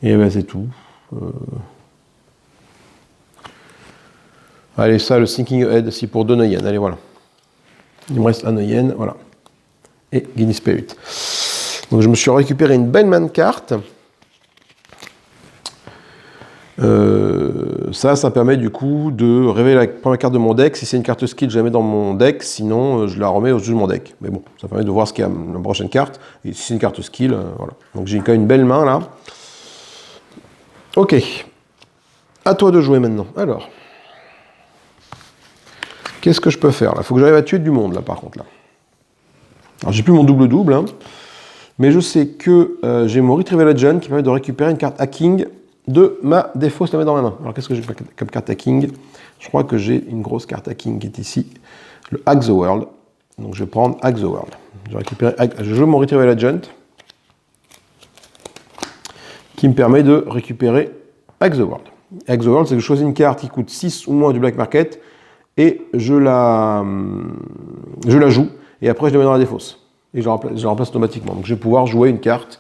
Et ben c'est tout. Allez, ça, le Thinking Ahead, c'est pour 2 Neuyen. Allez, voilà. Il me reste 1 Neuyen, voilà. Et Guinness Spirit. Donc je me suis récupéré une belle main de cartes. Ça permet du coup de révéler la première carte de mon deck. Si c'est une carte skill, je la mets dans mon deck. Sinon, je la remets au-dessus de mon deck. Mais bon, ça permet de voir ce qu'il y a la prochaine carte. Et si c'est une carte skill, voilà. Donc j'ai quand même une belle main là. Ok. À toi de jouer maintenant. Alors, qu'est-ce que je peux faire là? Il faut que j'arrive à tuer du monde là, par contre là. Alors, j'ai plus mon double-double, hein, mais je sais que j'ai mon Retrieval Legend qui permet de récupérer une carte hacking de ma défaut, je la mets dans ma main. Alors, qu'est-ce que j'ai comme carte hacking? Je crois que j'ai une grosse carte hacking qui est ici, le Hack the World. Donc, je vais prendre Hack the World. Je joue mon Retrieval Legend qui me permet de récupérer Hack the World. Hack the World, c'est que je choisis une carte qui coûte 6 ou moins du black market et je la joue et après je la mets dans la défausse. Et je la remplace automatiquement. Donc je vais pouvoir jouer une carte,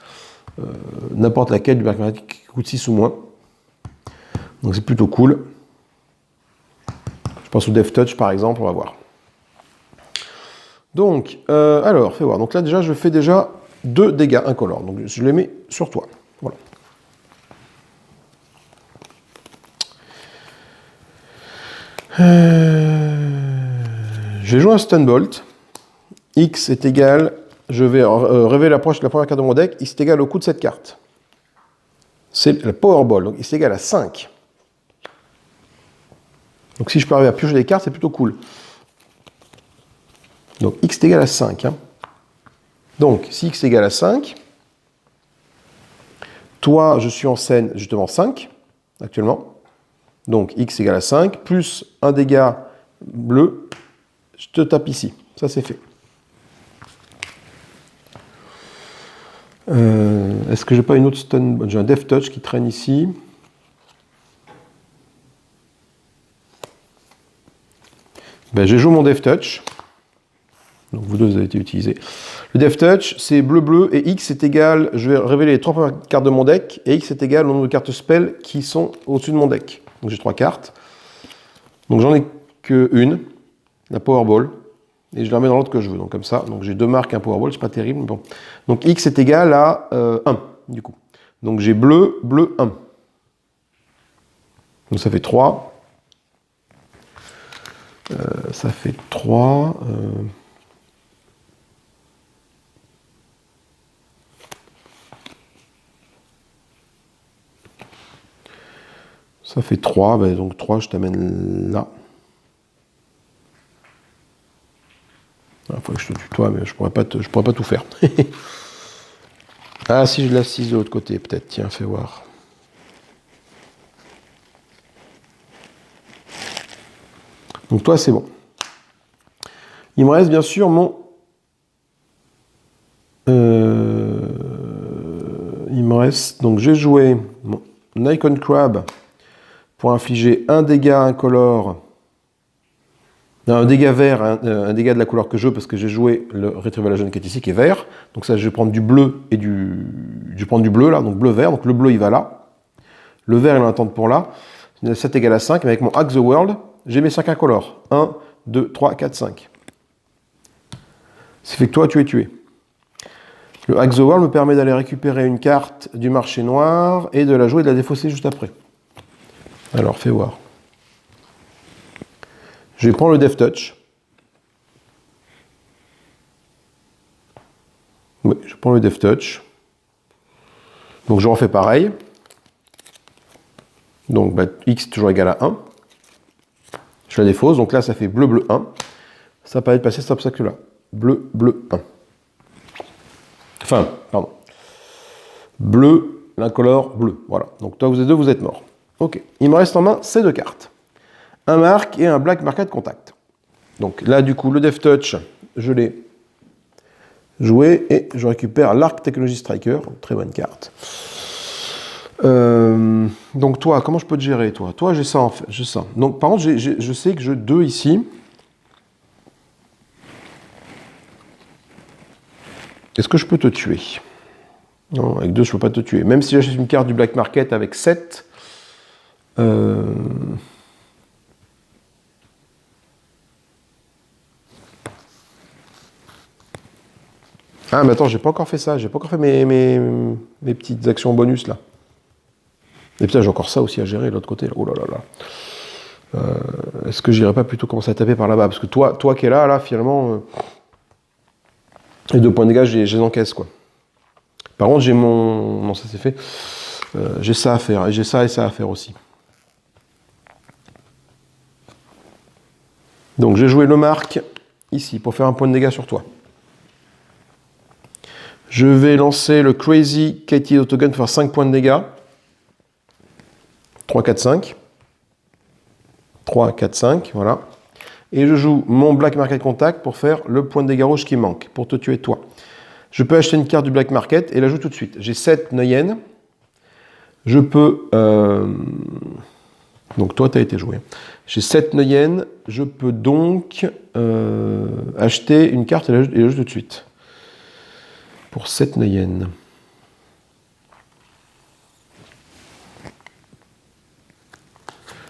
n'importe laquelle du black market qui coûte 6 ou moins. Donc c'est plutôt cool. Je pense au Death Touch par exemple, on va voir. Donc, alors, fais voir. Donc là déjà, je fais déjà 2 dégâts incolores. Donc je les mets sur toi. Voilà. Je vais jouer un Stun Bolt. X est égal, je vais révéler la première carte de mon deck, X est égal au coût de cette carte. C'est le Powerball, donc X est égal à 5. Donc si je peux arriver à piocher des cartes, c'est plutôt cool. Donc X est égal à 5. Hein. Donc si X est égal à 5, toi je suis en scène justement 5 actuellement. Donc X est égal à 5, plus un dégât bleu, je te tape ici. Ça c'est fait. Est-ce que j'ai pas une autre stun? J'ai un Death Touch qui traîne ici. Ben, je joue mon Death Touch. Donc vous deux, vous avez été utilisés. Le Death Touch, c'est bleu-bleu et X est égal, je vais révéler les 3 premières cartes de mon deck, et X est égal au nombre de cartes spell qui sont au-dessus de mon deck. Donc j'ai 3 cartes. Donc j'en ai qu'une, la Powerball, et je la mets dans l'autre que je veux. Donc comme ça, donc j'ai 2 marques, un Powerball, c'est pas terrible, mais bon. Donc X est égal à 1, du coup. Donc j'ai bleu, bleu, 1. Donc ça fait 3. Ça fait 3. Ça fait 3, ben donc 3, je t'amène là. Il faut que je te tutoie, mais je pourrais pas tout faire. Ah, si je l'assise de l'autre côté, peut-être. Tiens, fais voir. Donc toi, c'est bon. Il me reste bien sûr mon... Il me reste... Donc j'ai joué mon Icon Crab pour infliger un dégât incolore. Non, un dégât vert, un dégât de la couleur que je veux, parce que j'ai joué le Retrieval Legend qui est ici, qui est vert. Donc ça, je vais prendre du bleu et du... Je vais prendre du bleu là, donc bleu-vert. Donc le bleu, il va là. Le vert, il en attend pour là. 7 égale à 5, mais avec mon Hack the World, j'ai mes 5 incolores. 1, 2, 3, 4, 5. Ce qui fait que toi, tu es tué. Le Hack the World me permet d'aller récupérer une carte du marché noir et de la jouer et de la défausser juste après. Alors, fais voir. Je vais prendre le Death Touch. Oui, je prends le Death Touch. Donc, je refais pareil. Donc, bah, X est toujours égal à 1. Je la défausse. Donc là, ça fait bleu, bleu, 1. Ça permet de passer cet obstacle-là. Bleu, bleu, 1. Enfin, pardon. Bleu, l'incolore, bleu. Voilà. Donc, toi, vous êtes deux, vous êtes morts. Ok. Il me reste en main ces 2 cartes. Un marque et un black market contact. Donc là, du coup, le Death Touch, je l'ai joué et je récupère l'Arc Technology Striker, très bonne carte. Donc toi, comment je peux te gérer, toi? Toi, j'ai ça en fait, j'ai ça. Donc par contre, je sais que j'ai 2 ici. Est-ce que je peux te tuer? Non, avec 2, je ne peux pas te tuer. Même si j'achète une carte du black market avec 7, ah, mais attends, j'ai pas encore fait ça. J'ai pas encore fait mes petites actions bonus, là. Et putain, j'ai encore ça aussi à gérer, de l'autre côté. Là. Oh là là là. Est-ce que j'irais pas plutôt commencer à taper par là-bas? Parce que toi qui es là, finalement... les 2 points de dégâts, je les encaisse, quoi. Par contre, j'ai mon... Non, ça c'est fait. J'ai ça à faire. Et j'ai ça et ça à faire aussi. Donc j'ai joué le marque ici pour faire un point de dégâts sur toi. Je vais lancer le Crazy Katie Autogun pour faire 5 points de dégâts. 3, 4, 5. 3, 4, 5, voilà. Et je joue mon Black Market Contact pour faire le point de dégâts rouge qui manque, pour te tuer toi. Je peux acheter une carte du Black Market et la jouer tout de suite. J'ai 7 Neyen. Je peux... Donc toi, tu as été joué. J'ai 7 Neyen. Je peux donc acheter une carte et la jouer tout de suite. Pour 7 Neyen.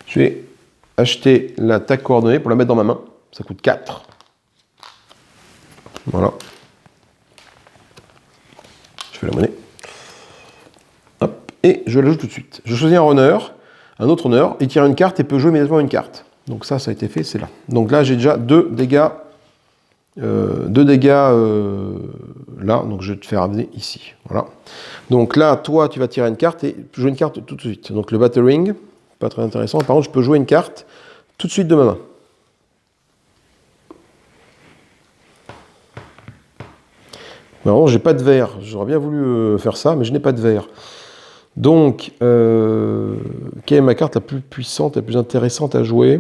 Je vais acheter l'attaque coordonnée pour la mettre dans ma main. Ça coûte 4. Voilà. Je fais la monnaie. Hop. Et je l'ajoute tout de suite. Je choisis un runner, un autre runner. Il tire une carte et peut jouer immédiatement une carte. Donc ça a été fait, c'est là. Donc là, j'ai déjà 2 dégâts. Là, donc je vais te faire amener ici. Voilà. Donc là, toi, tu vas tirer une carte et jouer une carte tout de suite. Donc le Battering, pas très intéressant. Par contre, je peux jouer une carte tout de suite de ma main. Non, j'ai pas de vert. J'aurais bien voulu faire ça, mais je n'ai pas de vert. Donc, quelle est ma carte la plus puissante, la plus intéressante à jouer?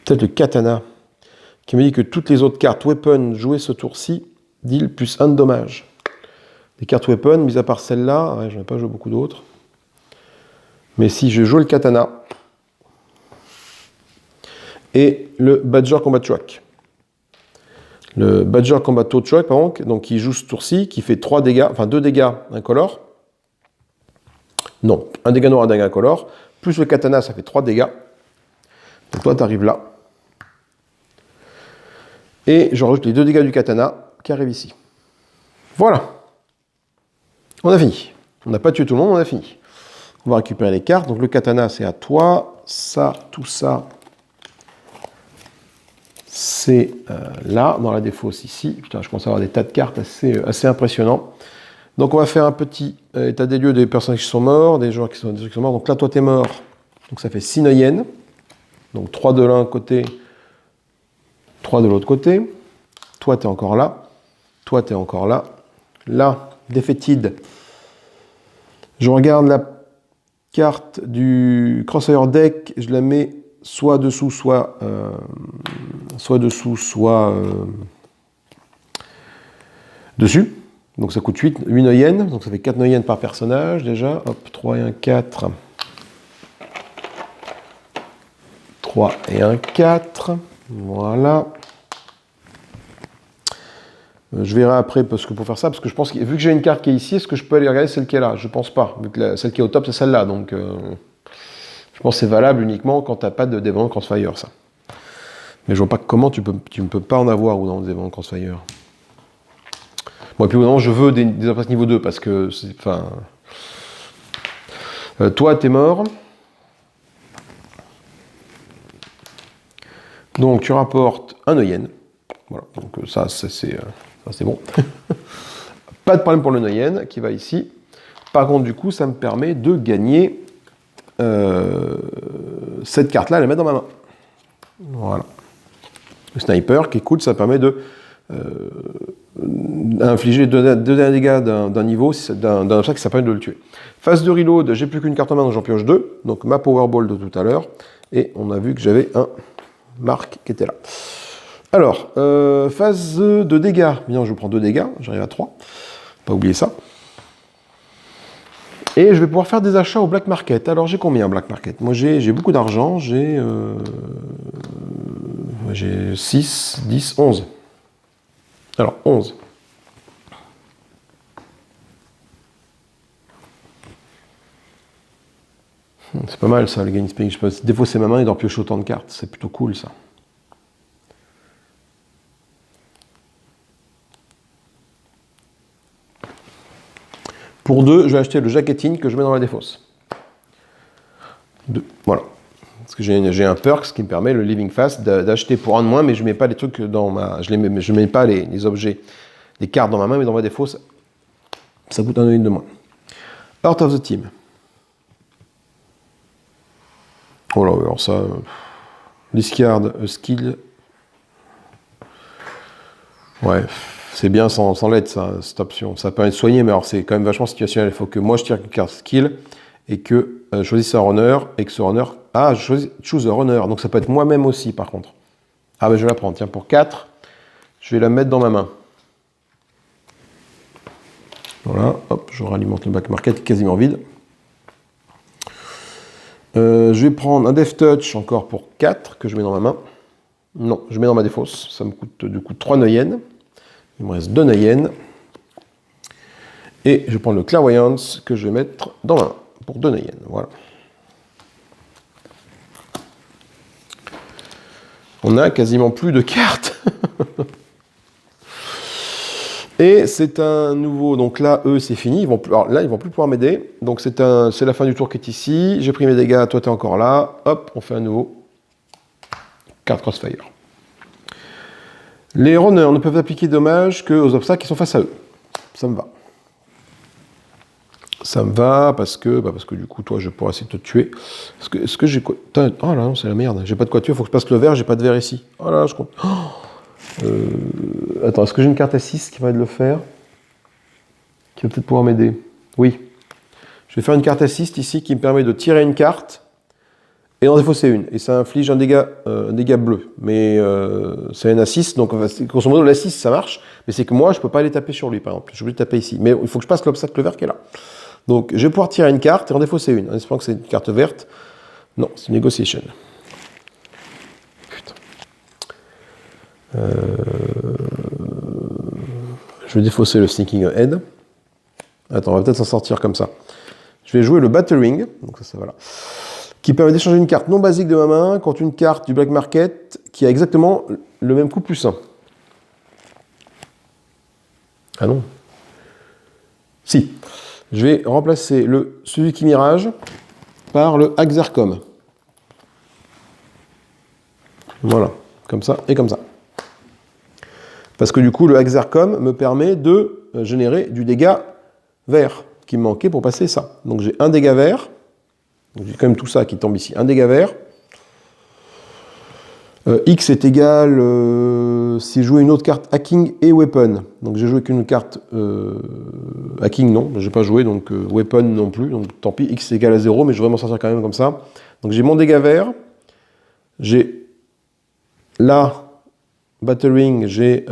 Peut-être le Katana, qui me dit que toutes les autres cartes weapon jouées ce tour-ci deal plus 1 de dommage. Les cartes weapon, mis à part celle-là, ouais, je n'ai pas joué beaucoup d'autres. Mais si je joue le Katana et le Badger Combat Truck. Le Badger Combat Tow Truck, par exemple, donc qui joue ce tour-ci, qui fait 3 dégâts, enfin 2 dégâts incolores. Non, un dégât noir, un dégât incolore. Plus le Katana, ça fait 3 dégâts. Donc toi, tu arrives là. Et je rajoute les 2 dégâts du Katana qui arrivent ici. Voilà. On a fini. On n'a pas tué tout le monde, on a fini. On va récupérer les cartes. Donc le Katana, c'est à toi. Ça, tout ça, c'est là, dans la défausse ici. Putain, je commence à avoir des tas de cartes assez impressionnants. Donc on va faire un petit état des lieux des personnages qui sont morts, des joueurs qui sont morts. Donc là, toi, t'es mort. Donc ça fait 6 Neyen. Donc 3 de l'un côté, 3 de l'autre côté. Toi, t'es encore là. Toi, t'es encore là. Là, Defeated. Je regarde la carte du Crossfire Deck. Je la mets soit dessous, soit dessus. Donc ça coûte 8 Neyen. Donc ça fait 4 Neyen par personnage déjà. Hop, 3 et 1, 4. 3 et 1, 4. Voilà. Je verrai après parce que pour faire ça, parce que je pense que vu que j'ai une carte qui est ici, est-ce que je peux aller regarder celle qui est là? Je pense pas. Vu que celle qui est au top, c'est celle-là. Donc je pense que c'est valable uniquement quand tu n'as pas d'événement Crossfire, ça. Mais je vois pas comment tu ne peux pas en avoir ou dans des événements Crossfire. Bon, et puis au moment, je veux des appareils niveau 2 parce que c'est. Enfin. Toi, t'es mort. Donc tu rapportes un Neyen. Voilà, donc ça c'est bon. Pas de problème pour le Neyen qui va ici. Par contre, du coup, ça me permet de gagner cette carte-là, elle la mettre dans ma main. Voilà. Le sniper qui est cool, ça permet de infliger 2 dégâts d'un niveau, d'un obstacle qui s'appelle de le tuer. Phase de reload, j'ai plus qu'une carte en main, donc j'en pioche 2. Donc ma Powerball de tout à l'heure. Et on a vu que j'avais un Marc qui était là. Alors, phase de dégâts. Bien, je prends 2 dégâts, j'arrive à 3. Pas oublier ça. Et je vais pouvoir faire des achats au Black Market. Alors, j'ai combien Black Market? Moi, j'ai beaucoup d'argent. J'ai 6, 10, 11. Alors, 11. C'est pas mal ça, le gain spring. Je peux défausser ma main et d'en piocher autant de cartes. C'est plutôt cool ça. Pour 2, je vais acheter le Jacketing que je mets dans la défausse. 2, voilà. Parce que j'ai un perks qui me permet, le Living Fast, d'acheter pour 1 de moins, mais je ne mets pas les trucs dans ma. Je mets pas les objets, les cartes dans ma main, mais dans ma défausse, ça coûte 1 de moins. Out of the team. Oh là, alors ça... discard, skill... Ouais, c'est bien sans l'aide, ça, cette option. Ça permet de soigner, mais alors c'est quand même vachement situationnel. Il faut que moi je tire une carte skill et que je choisisse un runner et que ce runner... Ah, je choose a runner, donc ça peut être moi-même aussi par contre. Ah, ben je vais la prendre, tiens, pour 4, je vais la mettre dans ma main. Voilà, hop, je ralimente le back market quasiment vide. Je vais prendre un Death Touch encore pour 4 que je mets dans ma main. Non, je mets dans ma défausse. Ça me coûte du coup 3 Neuyen. Il me reste 2 Neuyen. Et je prends le Clairvoyance que je vais mettre dans ma main pour 2 Neuyen. Voilà. On a quasiment plus de cartes. Et c'est un nouveau, donc là, eux, c'est fini. Alors là, ils vont plus pouvoir m'aider. Donc c'est la fin du tour qui est ici. J'ai pris mes dégâts, toi, tu es encore là. Hop, on fait un nouveau. Carte Crossfire. Les runners ne peuvent appliquer dommages qu'aux obstacles qui sont face à eux. Ça me va. Ça me va parce que du coup, toi, je pourrais essayer de te tuer. Est-ce que j'ai quoi? Oh là, non, c'est la merde. J'ai pas de quoi tuer, il faut que je passe le vert, j'ai pas de vert ici. Oh là, je compte. Attends, est-ce que j'ai une carte à 6 qui va de le faire? Qui va peut-être pouvoir m'aider. Oui. Je vais faire une carte assist ici qui me permet de tirer une carte et d'en défausser une. Et ça inflige un dégât bleu. Mais c'est un assist, donc grosso modo l'assist ça marche, mais c'est que moi je peux pas aller taper sur lui par exemple. Je suis obligé de taper ici. Mais il faut que je passe l'obstacle vert qui est là. Donc je vais pouvoir tirer une carte et en défausser une, en espérant que c'est une carte verte. Non, c'est une Negotiation. Putain. Je vais défausser le Sneaking Ahead. Attends, on va peut-être s'en sortir comme ça. Je vais jouer le Battering, donc ça voilà, qui permet d'échanger une carte non basique de ma main contre une carte du Black Market qui a exactement le même coût plus 1. Ah non. Si. Je vais remplacer le Suzuki Mirage par le Axarcom. Voilà, comme ça et comme ça. Parce que du coup, le Axarcom me permet de générer du dégât vert qui me manquait pour passer ça. Donc j'ai un dégât vert. J'ai quand même tout ça qui tombe ici. Un dégât vert. X est égal si je joue une autre carte hacking et weapon. Donc j'ai joué qu'une carte hacking, non, j'ai pas joué, donc weapon non plus. Donc tant pis, X est égal à 0, mais je vais m'en sortir quand même comme ça. Donc j'ai mon dégât vert. J'ai là, Battering, j'ai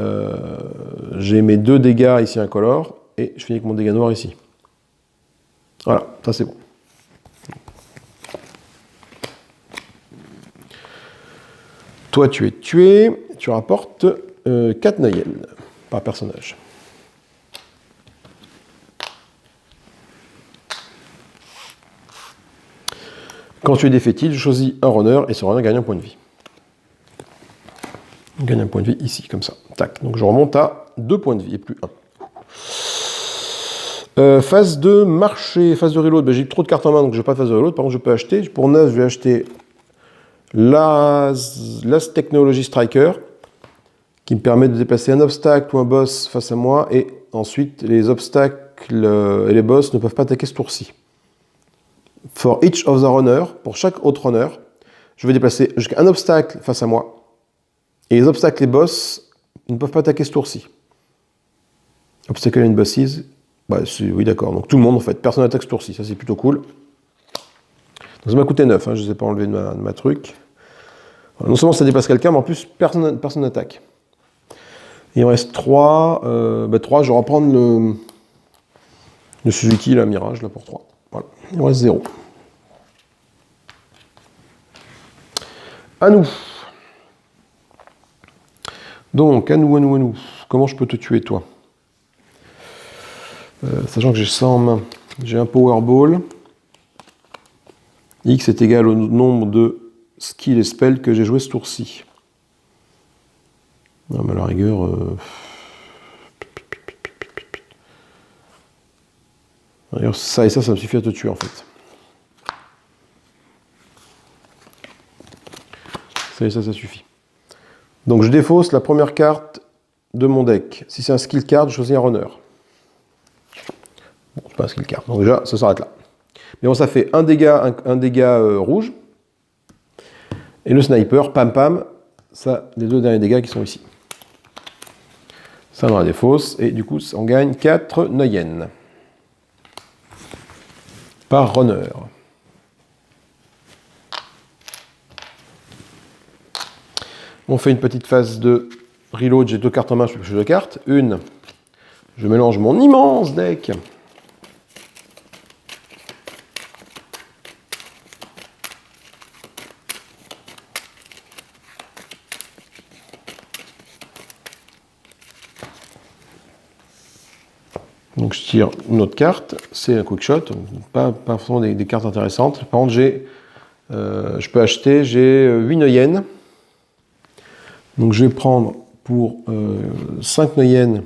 mes 2 dégâts ici incolores. Et je finis avec mon dégât noir ici. Voilà, ça c'est bon. Toi, tu es tué, tu rapportes 4 Neuyen par personnage. Quand tu es défaitiste, je choisis un runner et ce runner gagne un point de vie. On gagne un point de vie ici, comme ça. Tac. Donc je remonte à 2 points de vie et plus 1. Phase de marché, phase de reload. Ben, j'ai trop de cartes en main, donc je n'ai pas de phase de reload. Par contre, je peux acheter. Pour 9, je vais acheter Last Technology Striker, qui me permet de déplacer un obstacle ou un boss face à moi. Et ensuite, les obstacles et les boss ne peuvent pas attaquer ce tour-ci. For each of the runner, pour chaque autre runner, je vais déplacer jusqu'à un obstacle face à moi. Et les obstacles et boss ne peuvent pas attaquer ce tour-ci. Obstacle and bosses. Bah, oui, d'accord. Donc tout le monde, en fait. Personne n'attaque ce tour-ci. Ça, c'est plutôt cool. Donc ça m'a coûté 9. Hein. Je ne les ai pas enlevés de ma truc. Voilà. Non seulement ça dépasse quelqu'un, mais en plus, personne n'attaque. Il en reste 3. 3, je vais reprendre le Suzuki, la Mirage, là, pour 3. Voilà. Il en reste 0. À nous. Donc, à nous. Comment je peux te tuer, toi? Sachant que j'ai ça en main. J'ai un Powerball. X est égal au nombre de skills et spells que j'ai joué ce tour-ci. Non, mais à la rigueur... D'ailleurs, ça et ça me suffit à te tuer, en fait. Ça et ça suffit. Donc, je défausse la première carte de mon deck. Si c'est un skill card, je choisis un runner. Bon, c'est pas un skill card. Donc déjà, ça s'arrête là. Mais bon, ça fait un dégât rouge. Et le sniper, pam pam, ça, les 2 derniers dégâts qui sont ici. Ça dans la défausse, et du coup, on gagne 4 Neuen par runner. On fait une petite phase de reload, j'ai 2 cartes en main, je peux piocher 2 cartes. Une, je mélange mon immense deck. Donc je tire une autre carte, c'est un quick shot, pas forcément des cartes intéressantes. Par contre, je peux acheter, j'ai 8 Neuen. Donc je vais prendre pour 5 Neuen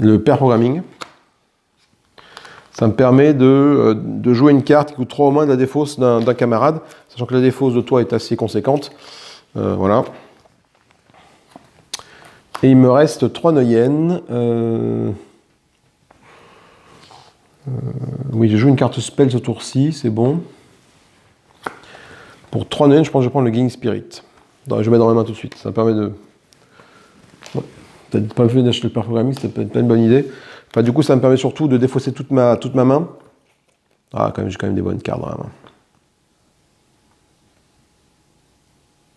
le pair programming. Ça me permet de jouer une carte qui coûte 3 au moins de la défausse d'un camarade, sachant que la défausse de toi est assez conséquente. Voilà. Et il me reste 3 Neuen. Oui, je joue une carte spell ce tour-ci, c'est bon. Pour 3 Neuen, je pense que je vais prendre le Guiding Spirit. Je vais mettre dans ma main tout de suite. Ça me permet de... Ouais. Peut-être pas le fait d'acheter le pair programming, c'est peut-être pas une bonne idée. Enfin, du coup, ça me permet surtout de défausser toute ma main. Ah, j'ai quand même des bonnes cartes dans la main.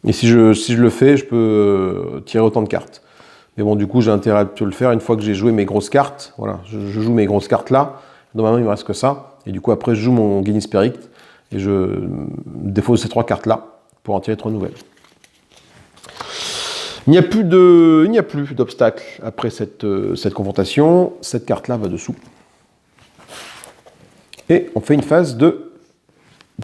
Et si je le fais, je peux tirer autant de cartes. Mais bon, du coup, j'ai intérêt à te le faire une fois que j'ai joué mes grosses cartes. Voilà, je joue mes grosses cartes là. Dans ma main, il me reste que ça. Et du coup, après, je joue mon Guiding Spirit. Et je défausse ces 3 cartes là pour en tirer 3 nouvelles. Il n'y a plus d'obstacle après cette confrontation. Cette carte-là va dessous. Et on fait une phase de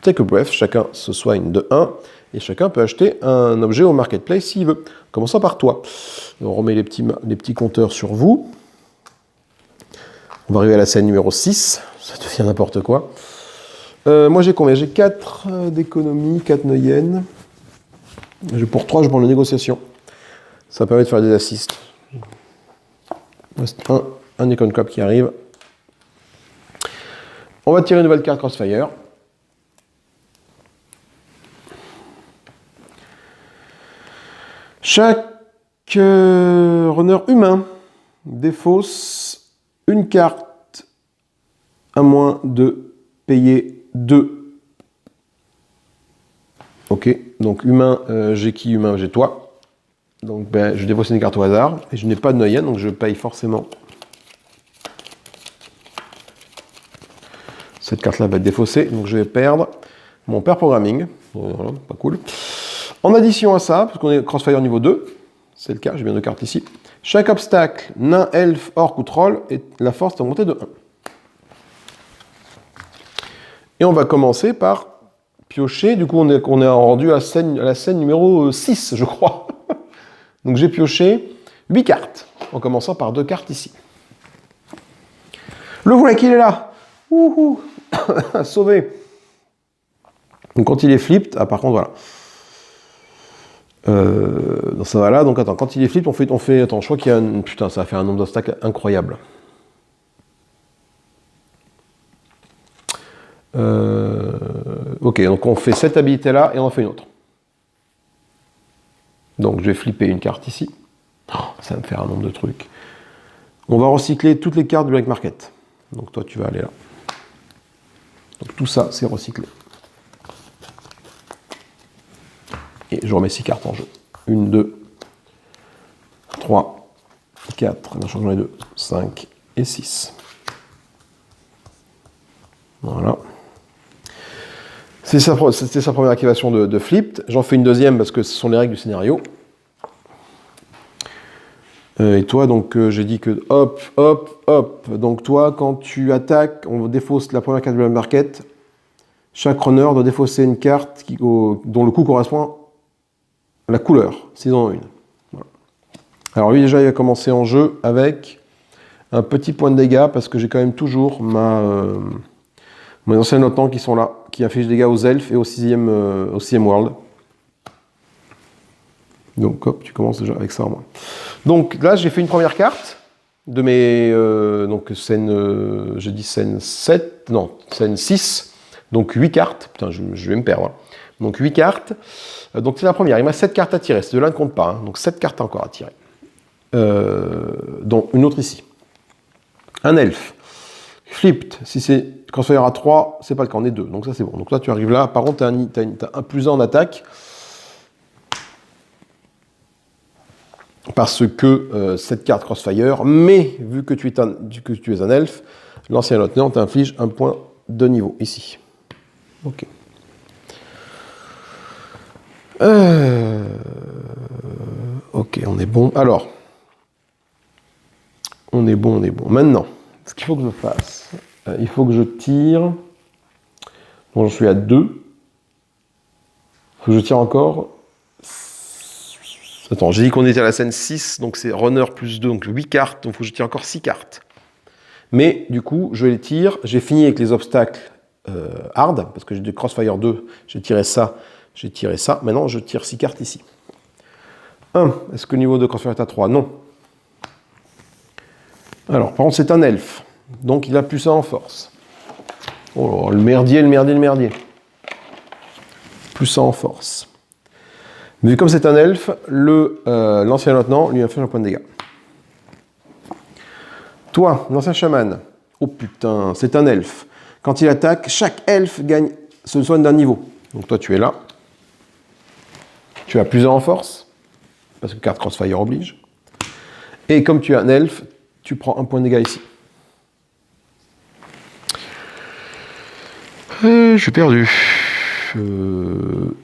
take a breath. Chacun se soigne de 1. Et chacun peut acheter un objet au marketplace s'il veut. Commençons par toi. On remet les petits compteurs sur vous. On va arriver à la scène numéro 6. Ça devient n'importe quoi. Moi j'ai combien? J'ai 4 d'économie, 4 Neuen. Pour 3, je prends la négociation. Ça permet de faire des assists. Il reste un Econ Cop qui arrive. On va tirer une nouvelle carte Crossfire. Chaque runner humain défausse une carte à moins de payer 2. Ok, donc humain, j'ai qui humain? J'ai toi. Donc je défausse une carte au hasard. Et je n'ai pas de Neuen, donc je paye forcément. Cette carte-là va être défaussée, donc je vais perdre mon pair programming. Voilà, pas cool. En addition à ça, parce qu'on est Crossfire niveau 2, c'est le cas, j'ai bien 2 cartes ici. Chaque obstacle, nain, elfe, orc ou troll, et la force est augmentée de 1. Et on va commencer par piocher. Du coup, on est rendu à la scène numéro 6, je crois. Donc j'ai pioché 8 cartes, en commençant par 2 cartes ici. Le voilà qu'il est là. Wouhou. Sauvé. Donc quand il est flipped, par contre, voilà. Donc ça va là, donc attends, quand il est flip, on fait, attends, je crois qu'il y a putain, ça va faire un nombre d'obstacles incroyable. Ok, donc on fait cette habilité là et on en fait une autre. Donc je vais flipper une carte ici. Oh, ça va me faire un nombre de trucs. On va recycler toutes les cartes du Black Market. Donc toi tu vas aller là. Donc tout ça c'est recyclé. Et je remets 6 cartes en jeu. 1, 2, 3, 4, j'en ai 2, 5 et 6. Voilà. C'était sa première activation de flipped. J'en fais une deuxième parce que ce sont les règles du scénario. Et toi, donc, j'ai dit que hop, hop, hop. Donc toi, quand tu attaques, on défausse la première carte du Black Market. Chaque runner doit défausser une carte dont le coût correspond à la couleur, s'ils en ont une. Voilà. Alors lui, déjà, il va commencer en jeu avec un petit point de dégâts parce que j'ai quand même toujours mes anciens notants qui sont là, qui affichent des dégâts aux elfes et au 6e world. Donc hop, tu commences déjà avec ça en moins. Donc là, j'ai fait une première carte. de mes... donc scène... j'ai dit scène 7, non, scène 6, donc 8 cartes. Putain, je vais me perdre. Hein. Donc 8 cartes. Donc c'est la première. Il m'a 7 cartes à tirer. C'est de là ne compte pas. Hein. Donc 7 cartes encore à tirer. Donc une autre ici. Un elfe. Flipped. Si c'est Crossfire à 3, c'est pas le cas. On est 2. Donc ça c'est bon. Donc là tu arrives là. Par contre, tu as un plus 1 en attaque. Parce que cette carte Crossfire, mais vu que tu es un elfe, l'ancien lieutenant t'inflige un point de niveau ici. Ok. Ok, on est bon. Alors, on est bon. Maintenant, ce qu'il faut que je fasse, il faut que je tire. Bon, j'en suis à 2. Il faut que je tire encore. Attends, j'ai dit qu'on était à la scène 6, donc c'est runner plus 2, donc 8 cartes, donc il faut que je tire encore 6 cartes. Mais du coup, je les tire. J'ai fini avec les obstacles hard, parce que j'ai du Crossfire 2, j'ai tiré ça. Maintenant, je tire 6 cartes ici. 1. Est-ce que le niveau de Crossfire est à 3? Non. Alors, par contre, c'est un elfe. Donc, il a plus 1 en force. Oh, le merdier. Plus 1 en force. Mais comme c'est un elfe, l'ancien lieutenant lui inflige un point de dégâts. Toi, l'ancien chaman. Oh putain, c'est un elfe. Quand il attaque, chaque elfe se soigne d'un niveau. Donc toi, tu es là. Tu as plus 1 en force, parce que carte Crossfire oblige. Et comme tu es un elfe, tu prends un point de dégâts ici. J'ai perdu. 1,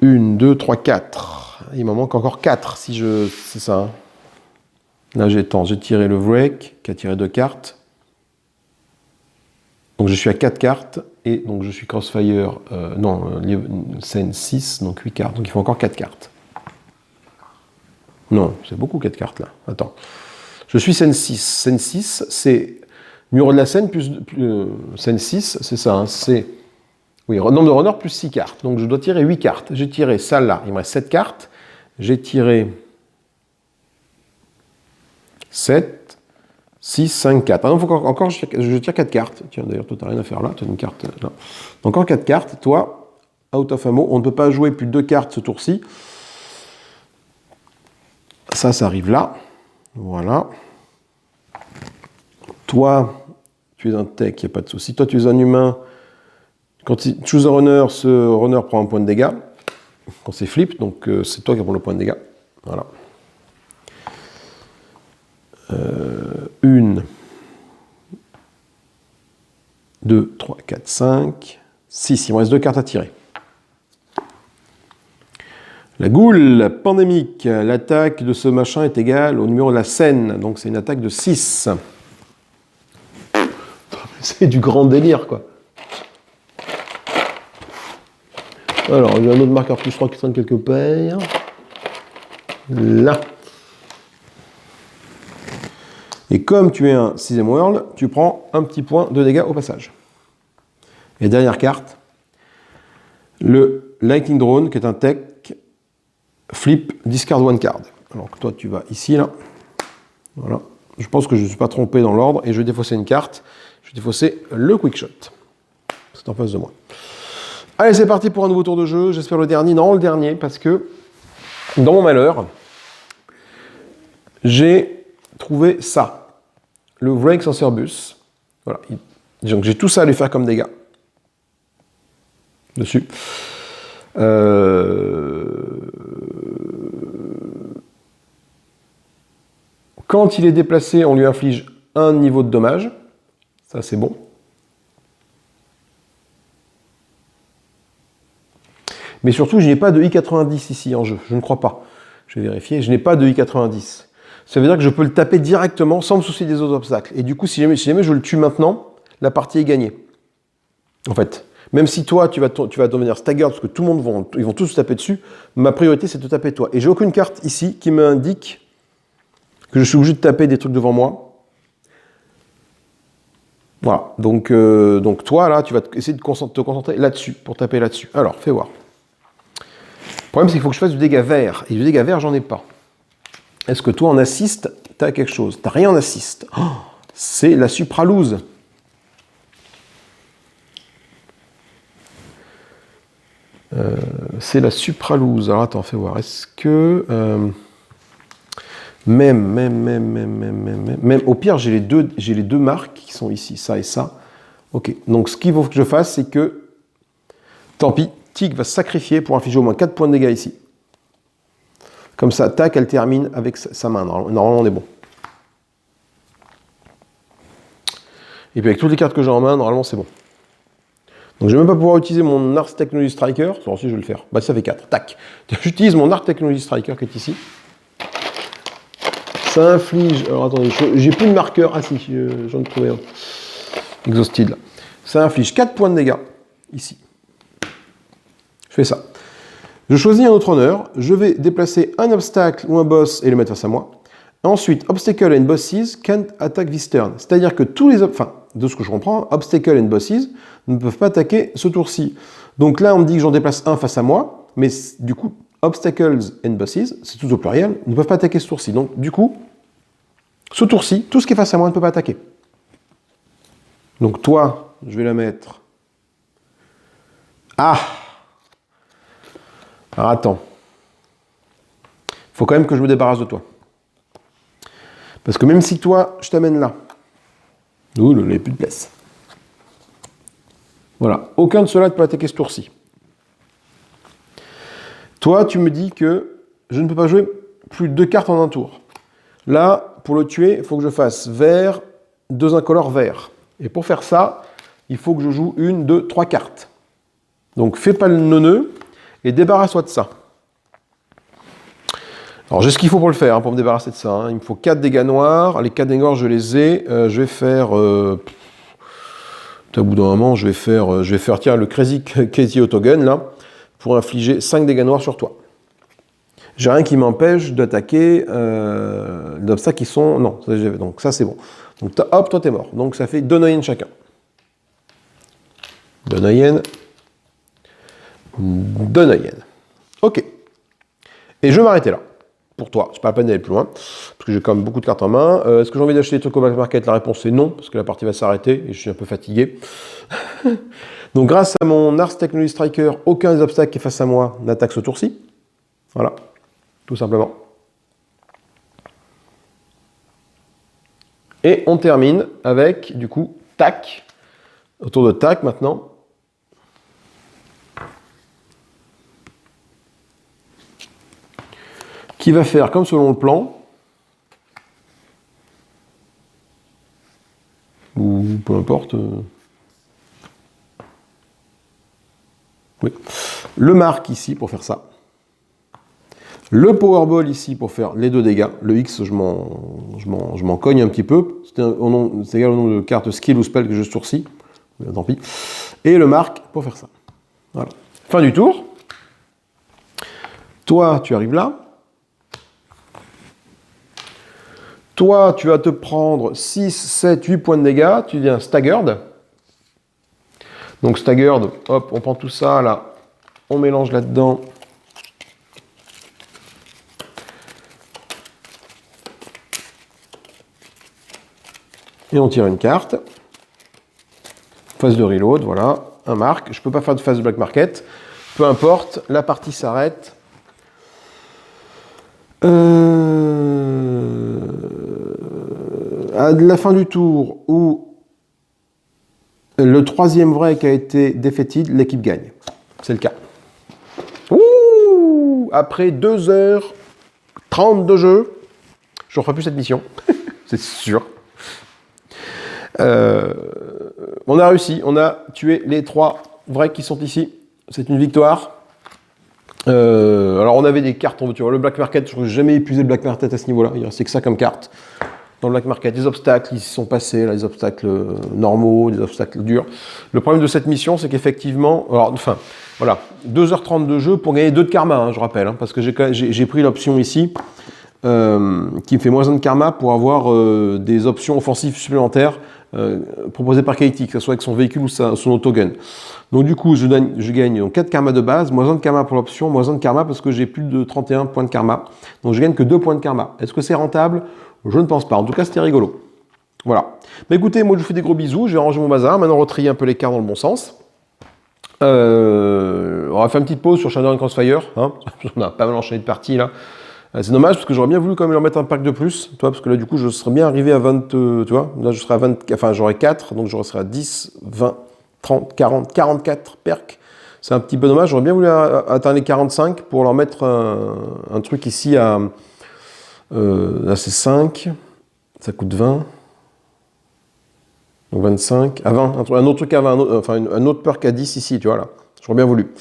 2, 3, 4. Il m'en manque encore 4 si je... C'est ça. Hein. Là, j'ai tiré le Wreck, qui a tiré 2 cartes. Donc je suis à 4 cartes. Et donc je suis Crossfire... scène 6, donc 8 cartes. Donc il faut encore 4 cartes. Non, c'est beaucoup 4 cartes là. Attends. Je suis scène 6. Scène 6, c'est mur de la scène plus scène 6, c'est ça. Hein, c'est oui, nombre de runners plus 6 cartes. Donc je dois tirer 8 cartes. J'ai tiré ça là. Il me reste 7 cartes. J'ai tiré 7, 6, 5, 4. Ah non, il faut encore je tire 4 cartes. Tiens, d'ailleurs, toi, tu n'as rien à faire là. Tu as une carte là. Donc encore 4 cartes. Toi, out of ammo. On ne peut pas jouer plus de 2 cartes ce tour-ci. Ça arrive là. Voilà. Toi, tu es un tech, il n'y a pas de souci. Toi, tu es un humain. Quand tu chooses un runner, ce runner prend un point de dégâts. Quand c'est flip, donc c'est toi qui prends le point de dégâts. Voilà. 1, 2, 3, 4, 5, 6. Il me reste 2 cartes à tirer. La goule pandémique. L'attaque de ce machin est égale au numéro de la scène. Donc c'est une attaque de 6. C'est du grand délire, quoi. Alors, j'ai un autre marqueur plus 3 qui traîne quelque part. Là. Et comme tu es un 6ème world, tu prends un petit point de dégâts au passage. Et dernière carte, le Lightning Drone, qui est un tech, flip, discard one card. Alors que toi, tu vas ici, là. Voilà. Je pense que je ne suis pas trompé dans l'ordre, et je vais défausser une carte. Je vais défausser le Quickshot. C'est en face de moi. Allez, c'est parti pour un nouveau tour de jeu. J'espère le dernier. Non, le dernier, parce que, dans mon malheur, j'ai trouvé ça. Le Wreck Censorbus. Voilà. Donc j'ai tout ça à lui faire comme dégâts. Dessus. Quand il est déplacé, on lui inflige un niveau de dommage. Ça, c'est bon. Mais surtout, je n'ai pas de I-90 ici en jeu. Je ne crois pas. Je vais vérifier. Je n'ai pas de I-90. Ça veut dire que je peux le taper directement sans me soucier des autres obstacles. Et du coup, si jamais je le tue maintenant, la partie est gagnée. En fait, même si toi, tu vas devenir staggered, parce que tout le monde ils vont tous se taper dessus, ma priorité, c'est de te taper toi. Et j'ai aucune carte ici qui m'indique que je suis obligé de taper des trucs devant moi. Voilà. Donc toi, là, tu vas essayer de te concentrer là-dessus, pour taper là-dessus. Alors, fais voir. Le problème, c'est qu'il faut que je fasse du dégât vert. Et du dégât vert, j'en ai pas. Est-ce que toi, en assist, t'as quelque chose. T'as rien en assist. Oh, c'est la supraloose. C'est la supraloose. Alors attends, fais voir. Est-ce que... Même, au pire, j'ai les deux marques qui sont ici, ça et ça. Ok, donc ce qu'il faut que je fasse, c'est que, tant pis, Tig va se sacrifier pour infliger au moins 4 points de dégâts ici. Comme ça, tac, elle termine avec sa main. Normalement, on est bon. Et puis avec toutes les cartes que j'ai en main, normalement, c'est bon. Donc je ne vais même pas pouvoir utiliser mon Ars Technology Striker. Alors si je vais le faire. Bah ça fait 4. Tac. J'utilise mon Ars Technology Striker qui est ici. Ça inflige... Alors attendez, j'ai plus de marqueur. Ah si, j'en ai trouvé un. Exhausted là. Ça inflige 4 points de dégâts. Ici. Je fais ça. Je choisis un autre honneur. Je vais déplacer un obstacle ou un boss et le mettre face à moi. Ensuite, Obstacle and Bosses can't attack this turn. C'est-à-dire que tous les... Enfin, de ce que je comprends, Obstacle and Bosses ne peuvent pas attaquer ce tour-ci. Donc là, on me dit que j'en déplace un face à moi, mais du coup, Obstacles and Bosses, c'est tout au pluriel, ne peuvent pas attaquer ce tour-ci. Donc du coup, ce tour-ci, tout ce qui est face à moi ne peut pas attaquer. Donc toi, je vais la mettre... Ah! Alors attends. Il faut quand même que je me débarrasse de toi. Parce que même si toi, je t'amène là, ouh, il n'y a plus de place. Voilà, aucun de ceux-là ne peut attaquer ce tour-ci. Toi, tu me dis que je ne peux pas jouer plus de 2 cartes en un tour. Là, pour le tuer, il faut que je fasse vert, 2 incolores vert. Et pour faire ça, il faut que je joue 1, 2, 3 cartes. Donc fais pas le neuneu et débarrasse-toi de ça. Alors j'ai ce qu'il faut pour le faire, pour me débarrasser de ça. Hein. Il me faut 4 dégâts noirs. Les 4 dégâts noirs, je les ai. Je vais faire... au bout d'un moment, je vais faire tiens, le Crazy Casey Autogun, là, pour infliger 5 dégâts noirs sur toi. J'ai rien qui m'empêche d'attaquer d'obstacles qui sont... Non, donc ça c'est bon. Donc hop, toi t'es mort. Donc ça fait 2 Noyen chacun. 2 Noyen. 2 Noyen. Ok. Et je vais m'arrêter là. Pour toi, c'est pas la peine d'aller plus loin, parce que j'ai quand même beaucoup de cartes en main. Est-ce que j'ai envie d'acheter des trucs au Black Market? La réponse est non, parce que la partie va s'arrêter et je suis un peu fatigué. Donc grâce à mon Ars Technology Striker, aucun des obstacles qui est face à moi n'attaque ce tour-ci. Voilà, tout simplement. Et on termine avec, du coup, tac. Autour de tac maintenant. Qui va faire comme selon le plan, ou peu importe. Oui. Le marque ici pour faire ça. Le Powerball ici pour faire les 2 dégâts. Le X, je m'en cogne un petit peu. C'est égal au nombre de cartes skill ou spell que je sourcille. Tant pis. Et le marque pour faire ça. Voilà. Fin du tour. Toi, tu arrives là. Toi, tu vas te prendre 6, 7, 8 points de dégâts. Tu deviens staggered. Donc staggered, hop, on prend tout ça, là. On mélange là-dedans. Et on tire une carte. Phase de reload, voilà. Un marque. Je ne peux pas faire de phase de black market. Peu importe, la partie s'arrête. À la fin du tour où le 3e vrai qui a été defeated, l'équipe gagne. C'est le cas. Ouh, après 2h30 de jeu, je ne referai plus cette mission. C'est sûr. On a réussi. On a tué les 3 vrais qui sont ici. C'est une victoire. Alors on avait des cartes, tu vois, le Black Market, je n'ai jamais épuisé le Black Market à ce niveau-là. Il ne restait que ça comme carte. Dans le Black Market, des obstacles, ils s'y sont passés, là, des obstacles normaux, des obstacles durs. Le problème de cette mission, c'est qu'effectivement, voilà, 2h30 de jeu pour gagner 2 de karma, hein, je rappelle, hein, parce que j'ai pris l'option ici qui me fait moins 1 de karma pour avoir des options offensives supplémentaires proposées par Katie, que ce soit avec son véhicule ou son autogun. Donc du coup, je gagne donc 4 karma de base, moins 1 de karma pour l'option, moins 1 de karma parce que j'ai plus de 31 points de karma. Donc je gagne que 2 points de karma. Est-ce que c'est rentable? Je ne pense pas. En tout cas, c'était rigolo. Voilà. Bah écoutez, moi je vous fais des gros bisous. Je vais ranger mon bazar. Maintenant, retrier un peu les cartes dans le bon sens. On va faire une petite pause sur Shadow and Crossfire. Hein. On a pas mal enchaîné de parties là. C'est dommage parce que j'aurais bien voulu quand même leur mettre un pack de plus, tu vois, parce que là du coup je serais bien arrivé à 20, tu vois, là je serais à 20, enfin j'aurais 4, donc je serais à 10, 20, 30, 40, 44 perks. C'est un petit peu dommage, j'aurais bien voulu atteindre les 45 pour leur mettre un truc ici à, là c'est 5, ça coûte 20, donc 25, à 20, un autre truc à 20, un autre perk à 10 ici, tu vois là, j'aurais bien voulu.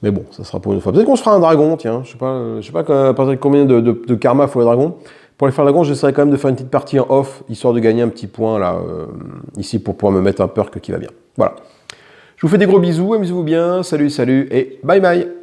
Mais bon, ça sera pour une fois. Peut-être qu'on se fera un dragon, tiens. Je sais pas à partir de combien de karma faut le dragon. Pour les faire le dragon, j'essaierai quand même de faire une petite partie en off, histoire de gagner un petit point là, ici, pour pouvoir me mettre un perk qui va bien. Voilà. Je vous fais des gros bisous, amusez-vous bien, salut, salut, et bye bye.